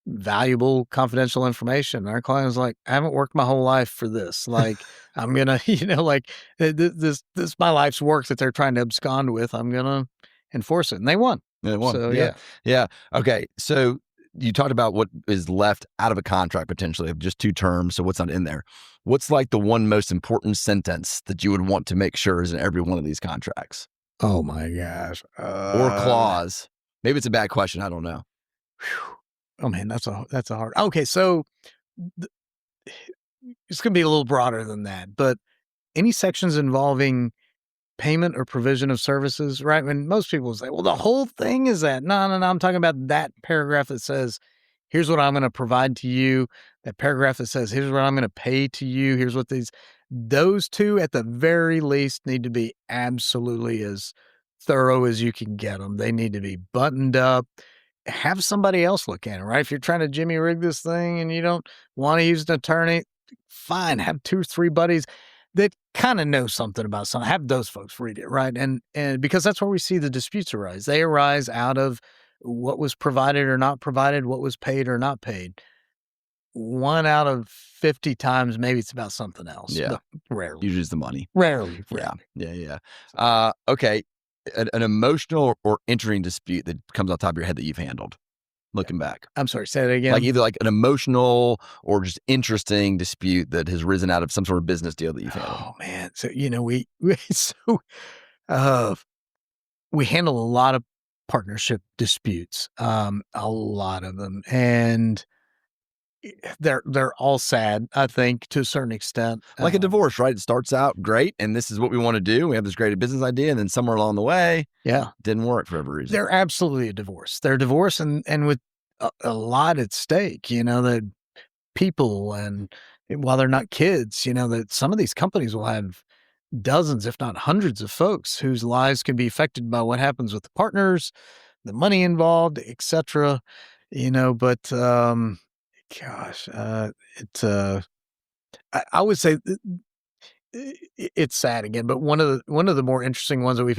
valuable confidential information. Our client was like, I haven't worked my whole life for this. Like, I'm going to, like this my life's work that they're trying to abscond with. I'm going to enforce it. And they won. They won. So, yeah. Okay. So you talked about what is left out of a contract potentially of just 2 terms. So what's not in there? What's like the one most important sentence that you would want to make sure is in every one of these contracts? Oh my gosh. Or clause. Maybe it's a bad question. I don't know. Oh man, that's a hard. Okay. So it's going to be a little broader than that, but any sections involving payment or provision of services, right? When most people say, well, the whole thing is that. No. I'm talking about that paragraph that says, here's what I'm going to provide to you. That paragraph that says, here's what I'm going to pay to you. Here's what those 2 at the very least need to be absolutely as thorough as you can get them. They need to be buttoned up. Have somebody else look at it, right? If you're trying to Jimmy rig this thing and you don't want to use an attorney, fine. Have 2 or 3 buddies that kind of know something about something. Have those folks read it, right? And because that's where we see the disputes arise. They arise out of what was provided or not provided, what was paid or not paid. 1 out of 50 times, maybe it's about something else. Yeah. Rarely. Usually it's the money. Rarely. Yeah. Okay. An emotional or interesting dispute that comes off the top of your head that you've handled, looking back. I'm sorry, say that again. Like either like an emotional or just interesting dispute that has risen out of some sort of business deal that you've handled. Oh man. So, we handle a lot of partnership disputes, a lot of them. And they're all sad, I think, to a certain extent. Like a divorce, right? It starts out great, and this is what we want to do. We have this great business idea, and then somewhere along the way, didn't work for every reason. They're absolutely a divorce. They're a divorce, and with a lot at stake. That people, and while they're not kids, that some of these companies will have dozens, if not hundreds, of folks whose lives can be affected by what happens with the partners, the money involved, etc. But. Gosh, I would say it's sad again, but one of the more interesting ones that we've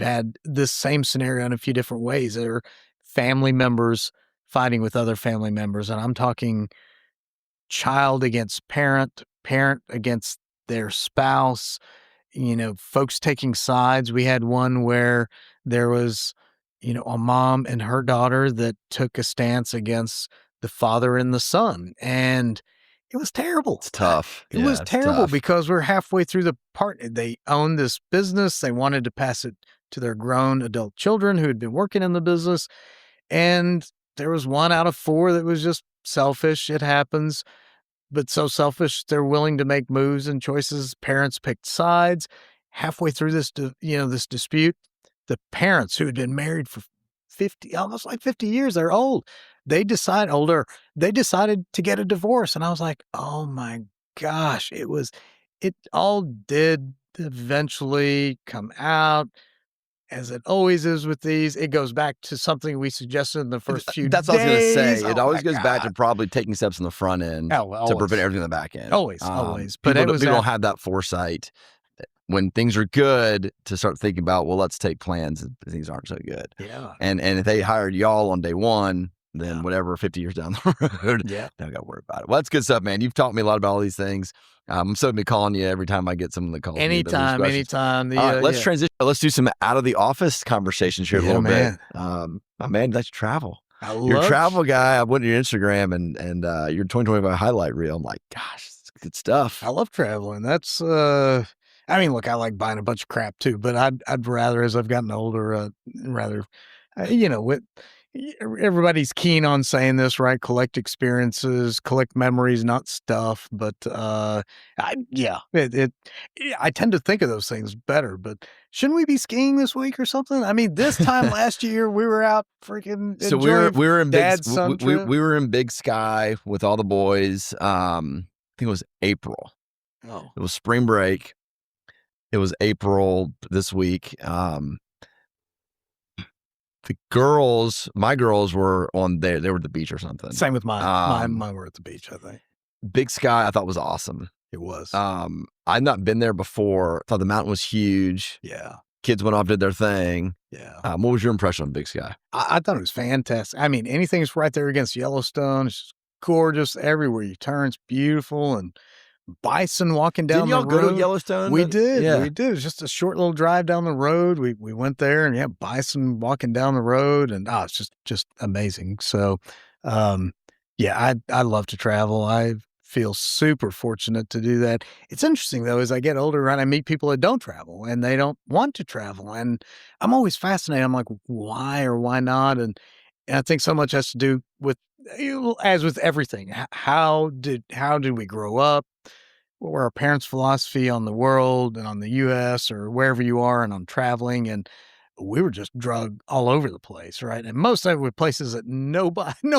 had this same scenario in a few different ways. There are family members fighting with other family members, and I'm talking child against parent, parent against their spouse. Folks taking sides. We had one where there was, a mom and her daughter that took a stance against the father and the son. And it was terrible. It's tough. It was terrible because we're halfway through the part. They owned this business. They wanted to pass it to their grown adult children who had been working in the business. And there was 1 out of 4 that was just selfish. It happens, but so selfish, they're willing to make moves and choices. Parents picked sides. Halfway through this, this dispute, the parents who had been married for almost like 50 years, they're old. They decided to get a divorce. And I was like, oh my gosh, it all did eventually come out, as it always is with these. It goes back to something we suggested in the first few That's days. What I was going to say. It always goes back to probably taking steps on the front end to prevent everything on the back end. Always. But people don't have that foresight when things are good to start thinking about, well, let's take plans if things aren't so good. Yeah. And if they hired y'all on day one, then whatever, 50 years down the road, they don't got to worry about it. Well, that's good stuff, man. You've taught me a lot about all these things. I'm so going to be calling you every time I get someone that calls me. Anytime. Let's transition. Let's do some out of the office conversations here a little bit. Man, that's travel. You're a travel guy. I went to your Instagram and your 2025 highlight reel. I'm like, gosh, it's good stuff. I love traveling. That's, look, I like buying a bunch of crap too, but I'd rather, as I've gotten older, everybody's keen on saying this, right? Collect experiences, collect memories, not stuff. But yeah, I tend to think of those things better. But shouldn't we be skiing this week or something? I mean, this time last year we were out freaking. So we were in Dad's son trip. we were in Big Sky with all the boys. I think it was April. Oh, It was spring break. It was April this week. The girls, my girls were on there. They were at the beach or something. same with mine. Mine were at the beach, I think. Big Sky, I thought was awesome. It was. I'd not been there before. Thought the mountain was huge. Yeah. Kids went off, did their thing. Yeah. What was your impression on Big Sky? I thought it was fantastic. I mean, anything's right there against Yellowstone. It's just gorgeous everywhere you turn. It's beautiful, and bison walking down the road. Didn't y'all go to Yellowstone? We did. Yeah. We did. It was just a short little drive down the road. We went there, and yeah, bison walking down the road, and it's just amazing. So, yeah, I love to travel. I feel super fortunate to do that. It's interesting though, as I get older, right, I meet people that don't travel and they don't want to travel, and I'm always fascinated. I'm like, why or why not? And I think so much has to do with, as with everything. How did we grow up? What were our parents' philosophy on the world and on the U.S. or wherever you are and on traveling? And we were just drugged all over the place, right? And most of it were places that no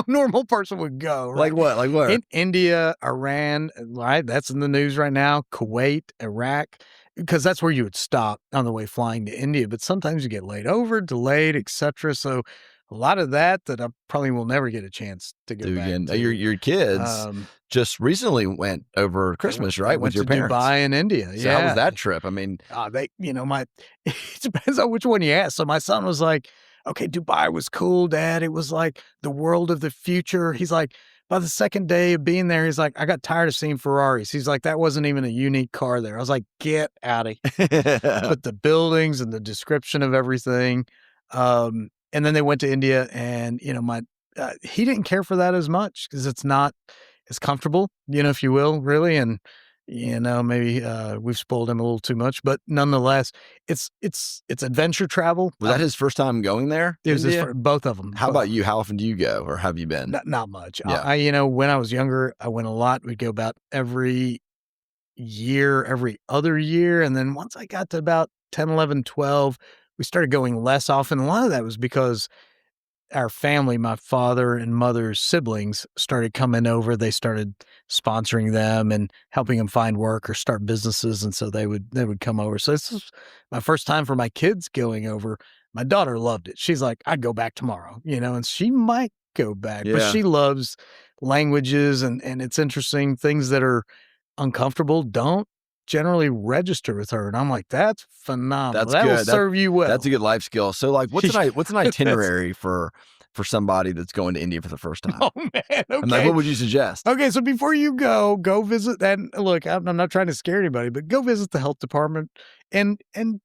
normal person would go. Right? Like what? Like what? In India, Iran, right? That's in the news right now. Kuwait, Iraq, because that's where you would stop on the way flying to India. But sometimes you get laid over, delayed, etc. So a lot of that I probably will never get a chance to go back again. to. Your kids just recently went over Christmas, right? Went with your to parents. Dubai and India. So how was that trip? I mean, they, it depends on which one you ask. So my son was like, okay, Dubai was cool, Dad. It was like the world of the future. He's like, by the second day of being there, he's like, I got tired of seeing Ferraris. He's like, that wasn't even a unique car there. I was like, get out of here. But the buildings and the description of everything. And then they went to India, and, he didn't care for that as much because it's not as comfortable, if you will, really. And, maybe we've spoiled him a little too much, but nonetheless, it's adventure travel. Was that his first time going there? It was both of them. How about you? How often do you go, or have you been? Not much. Yeah. When I was younger, I went a lot. We'd go about every other year. And then once I got to about 10, 11, 12, we started going less often. A lot of that was because our family, my father and mother's siblings, started coming over. They started sponsoring them and helping them find work or start businesses. And so they would come over. So this is my first time for my kids going over. My daughter loved it. She's like, I'd go back tomorrow, and she might go back, but she loves languages, and it's interesting. Things that are uncomfortable don't generally register with her, and I'm like, that's phenomenal. That will serve you well. That's a good life skill. So, like, what's an itinerary for somebody that's going to India for the first time? Oh man, okay. I'm like, what would you suggest? Okay, so before you go visit that. Look, I'm not trying to scare anybody, but go visit the health department and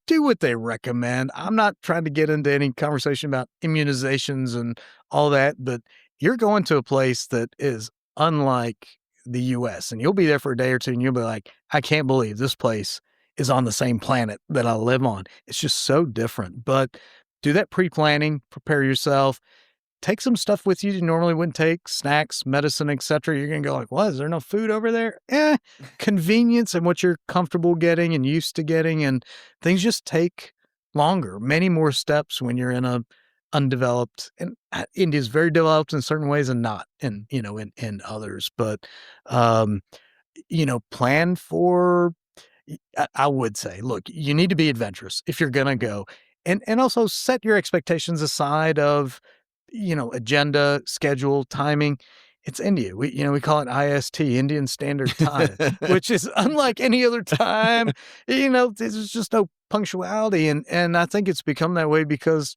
do what they recommend. I'm not trying to get into any conversation about immunizations and all that, but you're going to a place that is unlike the U.S. and you'll be there for a day or two and you'll be like, I can't believe this place is on the same planet that I live on. It's just so different. But do that pre-planning, prepare yourself, take some stuff with you normally wouldn't take, snacks, medicine, etc. You're going to go like, what, is there no food over there? Convenience and what you're comfortable getting and used to getting, and things just take longer, many more steps when you're in a undeveloped, and India's very developed in certain ways and not in others. But, plan for, I would say, look, you need to be adventurous if you're going to go, and also set your expectations aside of, agenda, schedule, timing. It's India. We call it IST, Indian Standard Time, which is unlike any other time. There's just no punctuality. And I think it's become that way because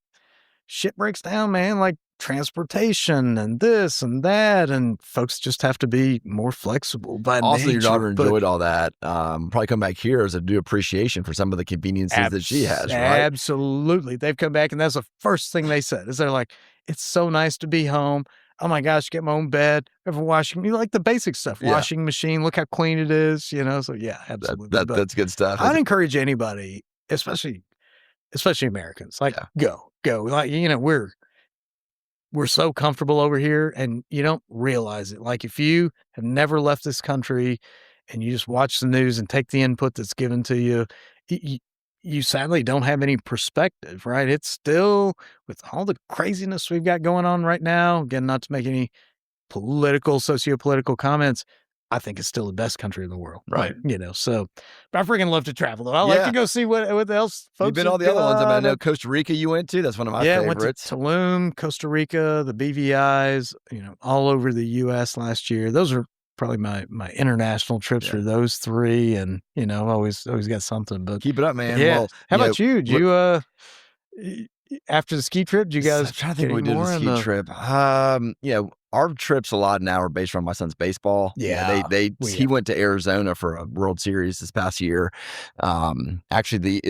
shit breaks down, man, like transportation and this and that, and folks just have to be more flexible by also, nature. Your daughter enjoyed all that. Probably come back here as a due appreciation for some of the conveniences that she has, right? Absolutely. They've come back, and that's the first thing they said, is they're like, it's so nice to be home. Oh my gosh, get my own bed, have a washing, like the basic stuff, washing machine, look how clean it is, so yeah, absolutely. That's good stuff. I'd encourage anybody, especially Americans, like go, like, we're so comfortable over here and you don't realize it. Like if you have never left this country and you just watch the news and take the input that's given to you, you sadly don't have any perspective, right? It's still, with all the craziness we've got going on right now, again, not to make any sociopolitical comments, I think it's still the best country in the world. Right. So but I freaking love to travel though. I like to go see what else folks You've been all the other ones. I know Costa Rica you went to. That's one of my favorites. Went to Tulum, Costa Rica, the BVIs, all over the U.S. last year. Those are probably my international trips for those three. And, I've always got something. But keep it up, man. Yeah. Well, how about you? Did you, after the ski trip, did you guys I'm trying to think what we did a ski trip. Our trips a lot now are based around my son's baseball. Yeah. He went to Arizona for a World Series this past year. Actually the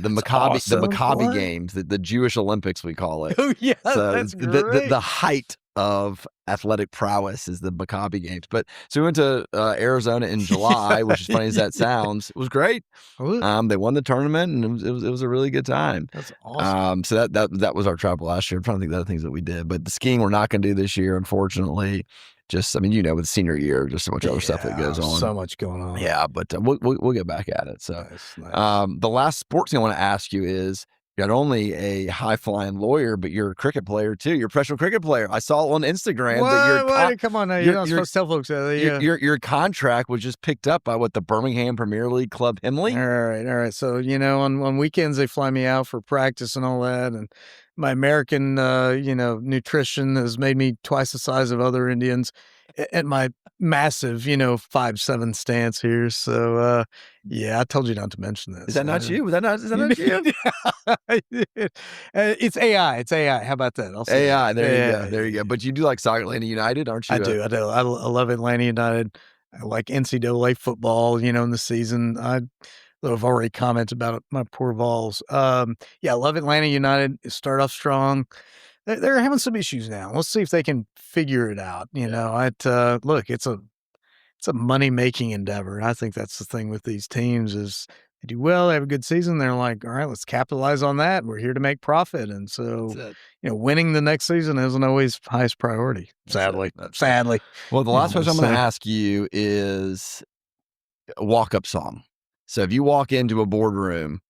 Maccabi games, the Jewish Olympics we call it. Oh yeah, so that's great. The height of athletic prowess is the Maccabi games. But so we went to Arizona in July, which is funny as that sounds. It was great. They won the tournament, and it was a really good time. That's awesome. So that was our travel last year. I'm trying to think of the other things that we did, but the skiing we're not going to do this year, unfortunately. Just, with senior year, just so much other stuff that goes on. So much going on. Yeah, but we'll get back at it. So, nice. The last sports thing I want to ask you is, you're not only a high-flying lawyer, but you're a cricket player too. You're a professional cricket player. I saw on Instagram that come on now. You're not supposed to tell folks that. Your contract was just picked up by the Birmingham Premier League club Himley. All right. So, on weekends they fly me out for practice and all that. And my American, nutrition has made me twice the size of other Indians at my massive, 5'7" stance here. So, I told you not to mention this. Is that not you? Is that not you? It's AI. It's AI. How about that? AI. There you go. But you do like soccer, Atlanta United, aren't you? I do. I love Atlanta United. I like NCAA football, in the season. I've already commented about my poor Vols. I love Atlanta United. Start off strong. They're having some issues now. Let's see if they can figure it out. Look, it's a money-making endeavor. And I think that's the thing with these teams is they do well, they have a good season. They're like, all right, let's capitalize on that. We're here to make profit. And so, winning the next season isn't always highest priority, sadly. Well, the last question I'm going to ask you is a walk-up song. So if you walk into a boardroom,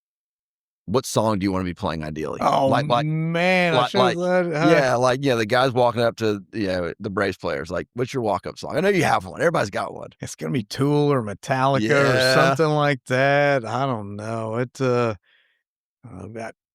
what song do you want to be playing ideally? Oh, man. The guys walking up to the Braves players, like, what's your walk-up song? I know you have one. Everybody's got one. It's going to be Tool or Metallica or something like that. I don't know.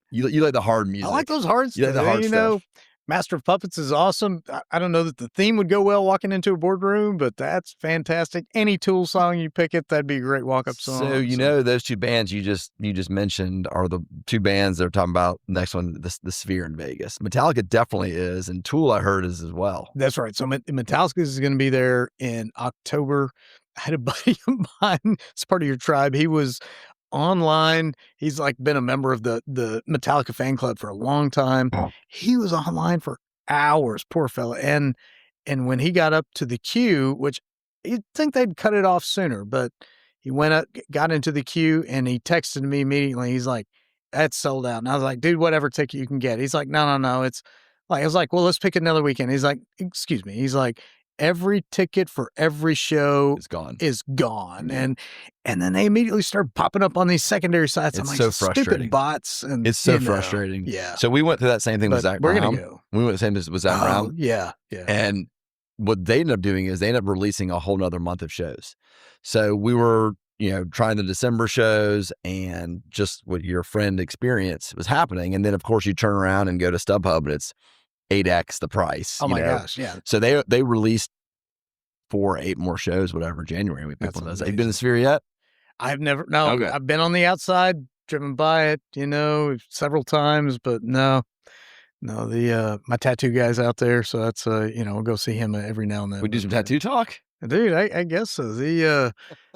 You like the hard music. I like those hard stuff. You like the hard stuff. Master of Puppets is awesome. I don't know that the theme would go well walking into a boardroom, but that's fantastic. Any Tool song you pick that'd be a great walk-up song. So those two bands you just mentioned are the two bands they're talking about. Next one, the Sphere in Vegas. Metallica definitely is, and Tool I heard is as well. That's right. So Metallica is going to be there in October. I had a buddy of mine. It's part of your tribe. He was online. He's been a member of the Metallica fan club for a long time. He was online for hours, poor fella. And when he got up to the queue, which you'd think they'd cut it off sooner, but he went up, got into the queue, and he texted me immediately. He's like, that's sold out. And I was like, dude, whatever ticket you can get. He's like, no. It's like, I was like, well, let's pick another weekend. He's like, excuse me. He's like, every ticket for every show is gone. And then they immediately start popping up on these secondary sites. It's I'm like, so frustrating. Stupid bots. And it's so frustrating. Yeah. So we went through that same thing with Zach Brown. We're going to go. We went the same as with Zach Brown. Yeah. And what they ended up doing is they ended up releasing a whole nother month of shows. So we were, trying the December shows, and just what your friend experienced was happening. And then of course you turn around and go to StubHub and it's 8x the price. Oh my gosh. Yeah. So they released 4 or 8 more shows, whatever, January. We picked one of those. Have you been to the Sphere yet? I've never. No, okay. I've been on the outside, driven by it, several times, but no. My tattoo guy's out there, so that's we'll go see him every now and then. We do some tattoo talk, dude. I guess so.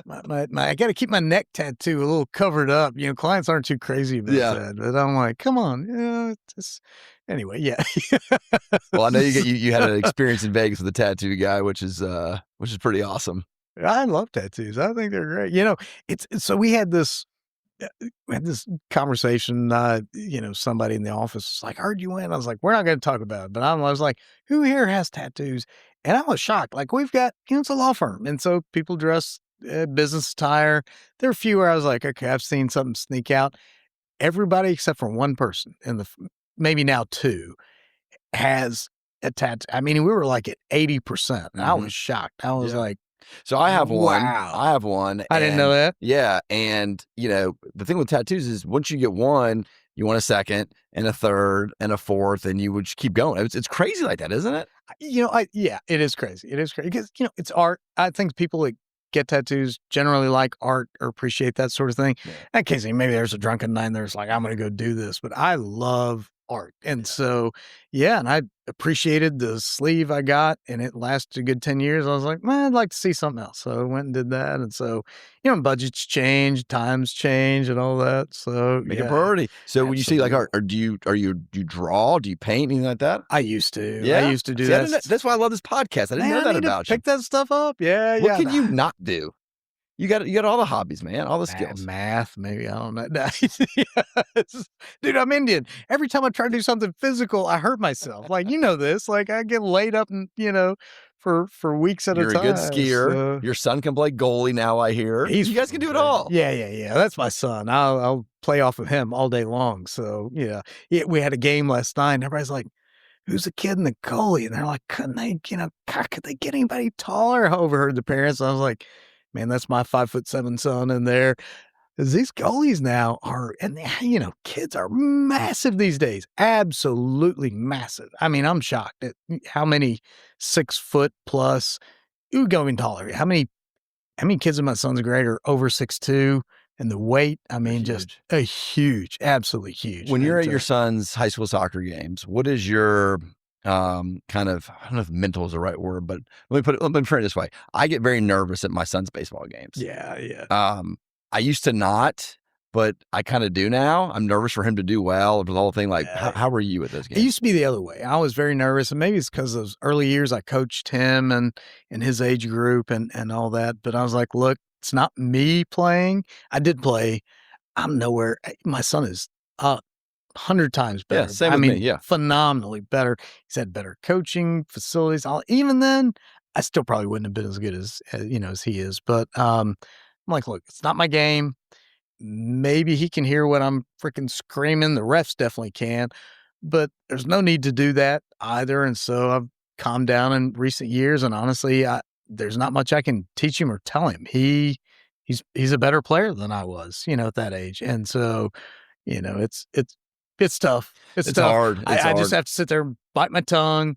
I got to keep my neck tattoo a little covered up. Clients aren't too crazy about that, but I'm like, come on, anyway, yeah. Well, I know you had an experience in Vegas with a tattoo guy, which is pretty awesome. I love tattoos. I think they're great. So we had this we had this conversation, somebody in the office was like, "I heard you win." I was like, "We're not going to talk about it." But I was like, "Who here has tattoos?" And I was shocked. Like, we've got, it's a law firm. And so people dress business attire. There are a few where I was like, okay, I've seen something sneak out. Everybody except for one person maybe now two, has a tattoo. I mean, we were like at 80%. And I was shocked. I was like, so I have one. wow. I have one. I didn't know that. Yeah. And, the thing with tattoos is once you get one, you want a second and a third and a fourth, and you would just keep going. It's crazy like that, isn't it? It is crazy. It is crazy because, it's art. I think people that get tattoos generally like art or appreciate that sort of thing. Yeah. Occasionally, maybe there's a drunken night and there's like, I'm going to go do this, but I love art. And so, and I appreciated the sleeve I got, and it lasted a good 10 years. I was like, man, I'd like to see something else. So I went and did that. And so, budgets change, times change and all that. So make a priority. So when you see like art, or do you draw? Do you paint, anything like that? I used to. Yeah? I used to do that. That's why I love this podcast. I didn't know that about you. Pick that stuff up. Yeah. What can you not do? You got all the hobbies, man, all the skills. Math, maybe. I don't know. Dude, I'm Indian. Every time I try to do something physical, I hurt myself. Like, this. Like, I get laid up and, for weeks at a time. You're a good skier. So. Your son can play goalie now, I hear. You guys can do it all. Yeah. That's my son. I'll play off of him all day long. So, yeah, we had a game last night, and everybody's like, who's the kid in the goalie? And they're like, couldn't they, could they get anybody taller? I overheard the parents. I was like, man, that's my 5'7" son in there. Because these goalies now are, and kids are massive these days. Absolutely massive. I mean, I'm shocked at how many 6 foot plus, going taller. How many kids in my son's grade are over 6'2", and the weight, I mean, just a huge, absolutely huge. When you're at your son's high school soccer games, what is your kind of, I don't know if mental is the right word, but let me put it this way. I get very nervous at my son's baseball games. Yeah. I used to not, but I kind of do now. I'm nervous for him to do well. The whole thing, like, how were you at those games? It used to be the other way. I was very nervous, and maybe it's because those early years I coached him and his age group and all that. But I was like, look, it's not me playing. I did play. I'm nowhere. My son is 100 times better. Yeah, same with me. Yeah, phenomenally better. He's had better coaching facilities. Even then, I still probably wouldn't have been as good as he is. But I'm like, look, it's not my game. Maybe he can hear what I'm freaking screaming. The refs definitely can, but there's no need to do that either. And so I've calmed down in recent years. And honestly, there's not much I can teach him or tell him. He's a better player than I was, at that age. And so, it's tough. It's tough. Hard. I just have to sit there and bite my tongue,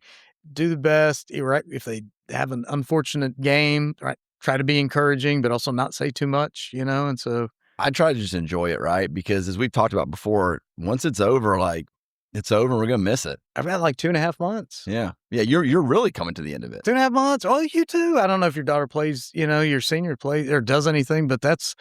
do the best. Right? If they have an unfortunate game, right, try to be encouraging, but also not say too much, and so. I try to just enjoy it, right? Because as we've talked about before, once it's over, like, it's over and we're going to miss it. I've got like 2.5 months. Yeah. You're really coming to the end of it. 2.5 months. Oh, you too. I don't know if your daughter plays, your senior plays or does anything, but that's,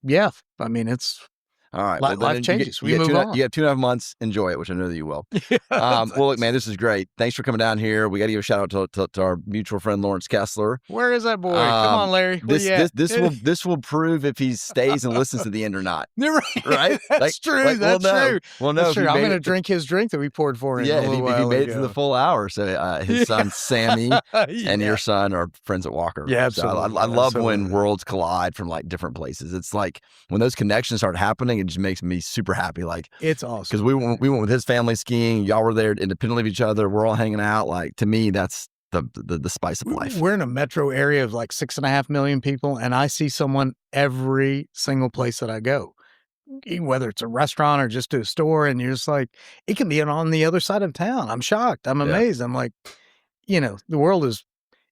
yeah. I mean, it's. All right. Life changes. We move on. You have 2.5 months. Enjoy it, which I know that you will. Yeah, well, look, man, this is great. Thanks for coming down here. We got to give a shout out to our mutual friend, Lawrence Kessler. Where is that boy? Come on, Larry. This will prove if he stays and listens to the end or not. Right? That's true. That's true. Well, no, I'm going to drink his drink that we poured for him. Yeah, if he made it to the full hour. So his son, Sammy, and your son are friends at Walker. Yeah, absolutely. So I love when worlds collide from like different places. It's like when those connections start happening, it just makes me super happy. Like, it's awesome. Because we went with his family skiing. Y'all were there independently of each other. We're all hanging out. Like, to me, that's the spice of life. We're in a metro area of like 6.5 million people, and I see someone every single place that I go, whether it's a restaurant or just to a store, and you're just like, it can be on the other side of town. I'm shocked. I'm amazed. I'm like, the world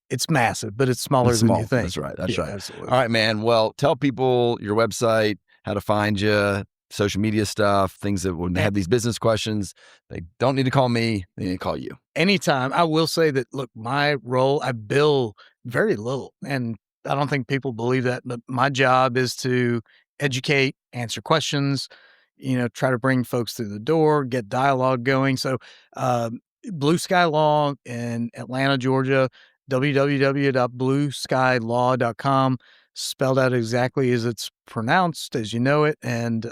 it's massive, but it's smaller than you think. That's right. That's right. Absolutely. All right, man. Well, tell people your website, how to find you, social media stuff, things that when they have these business questions, they don't need to call me, they need to call you. Anytime. I will say that, look, my role, I bill very little, and I don't think people believe that, but my job is to educate, answer questions, try to bring folks through the door, get dialogue going. So, Blue Sky Law in Atlanta, Georgia, www.blueskylaw.com. spelled out exactly as it's pronounced, as you know it. And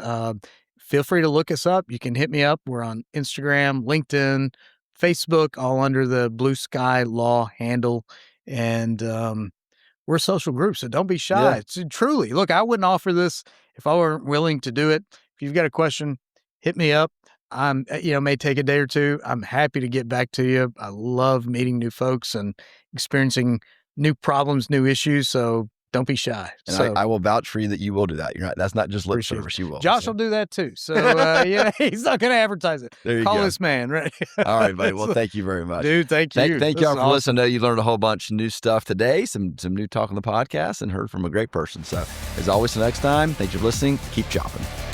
feel free to look us up. You can hit me up. We're on Instagram, LinkedIn, Facebook, all under the Blue Sky Law handle. And we're a social group, so don't be shy. Yeah. It's truly, look, I wouldn't offer this if I weren't willing to do it. If you've got a question, hit me up. I'm, may take a day or two. I'm happy to get back to you. I love meeting new folks and experiencing new problems, new issues. So don't be shy. And so, I will vouch for you that you will do that. You're not, that's not just lip Appreciate service. You will. Josh so. will do that too. So, he's not going to advertise it. There you Call go. this man, right? All right, buddy. Well, thank you very much. Dude, thank you. Thank This y'all is for awesome. listening. I know you learned a whole bunch of new stuff today, some new talk on the podcast, and heard from a great person. So, as always, till next time, thanks for listening. Keep chopping.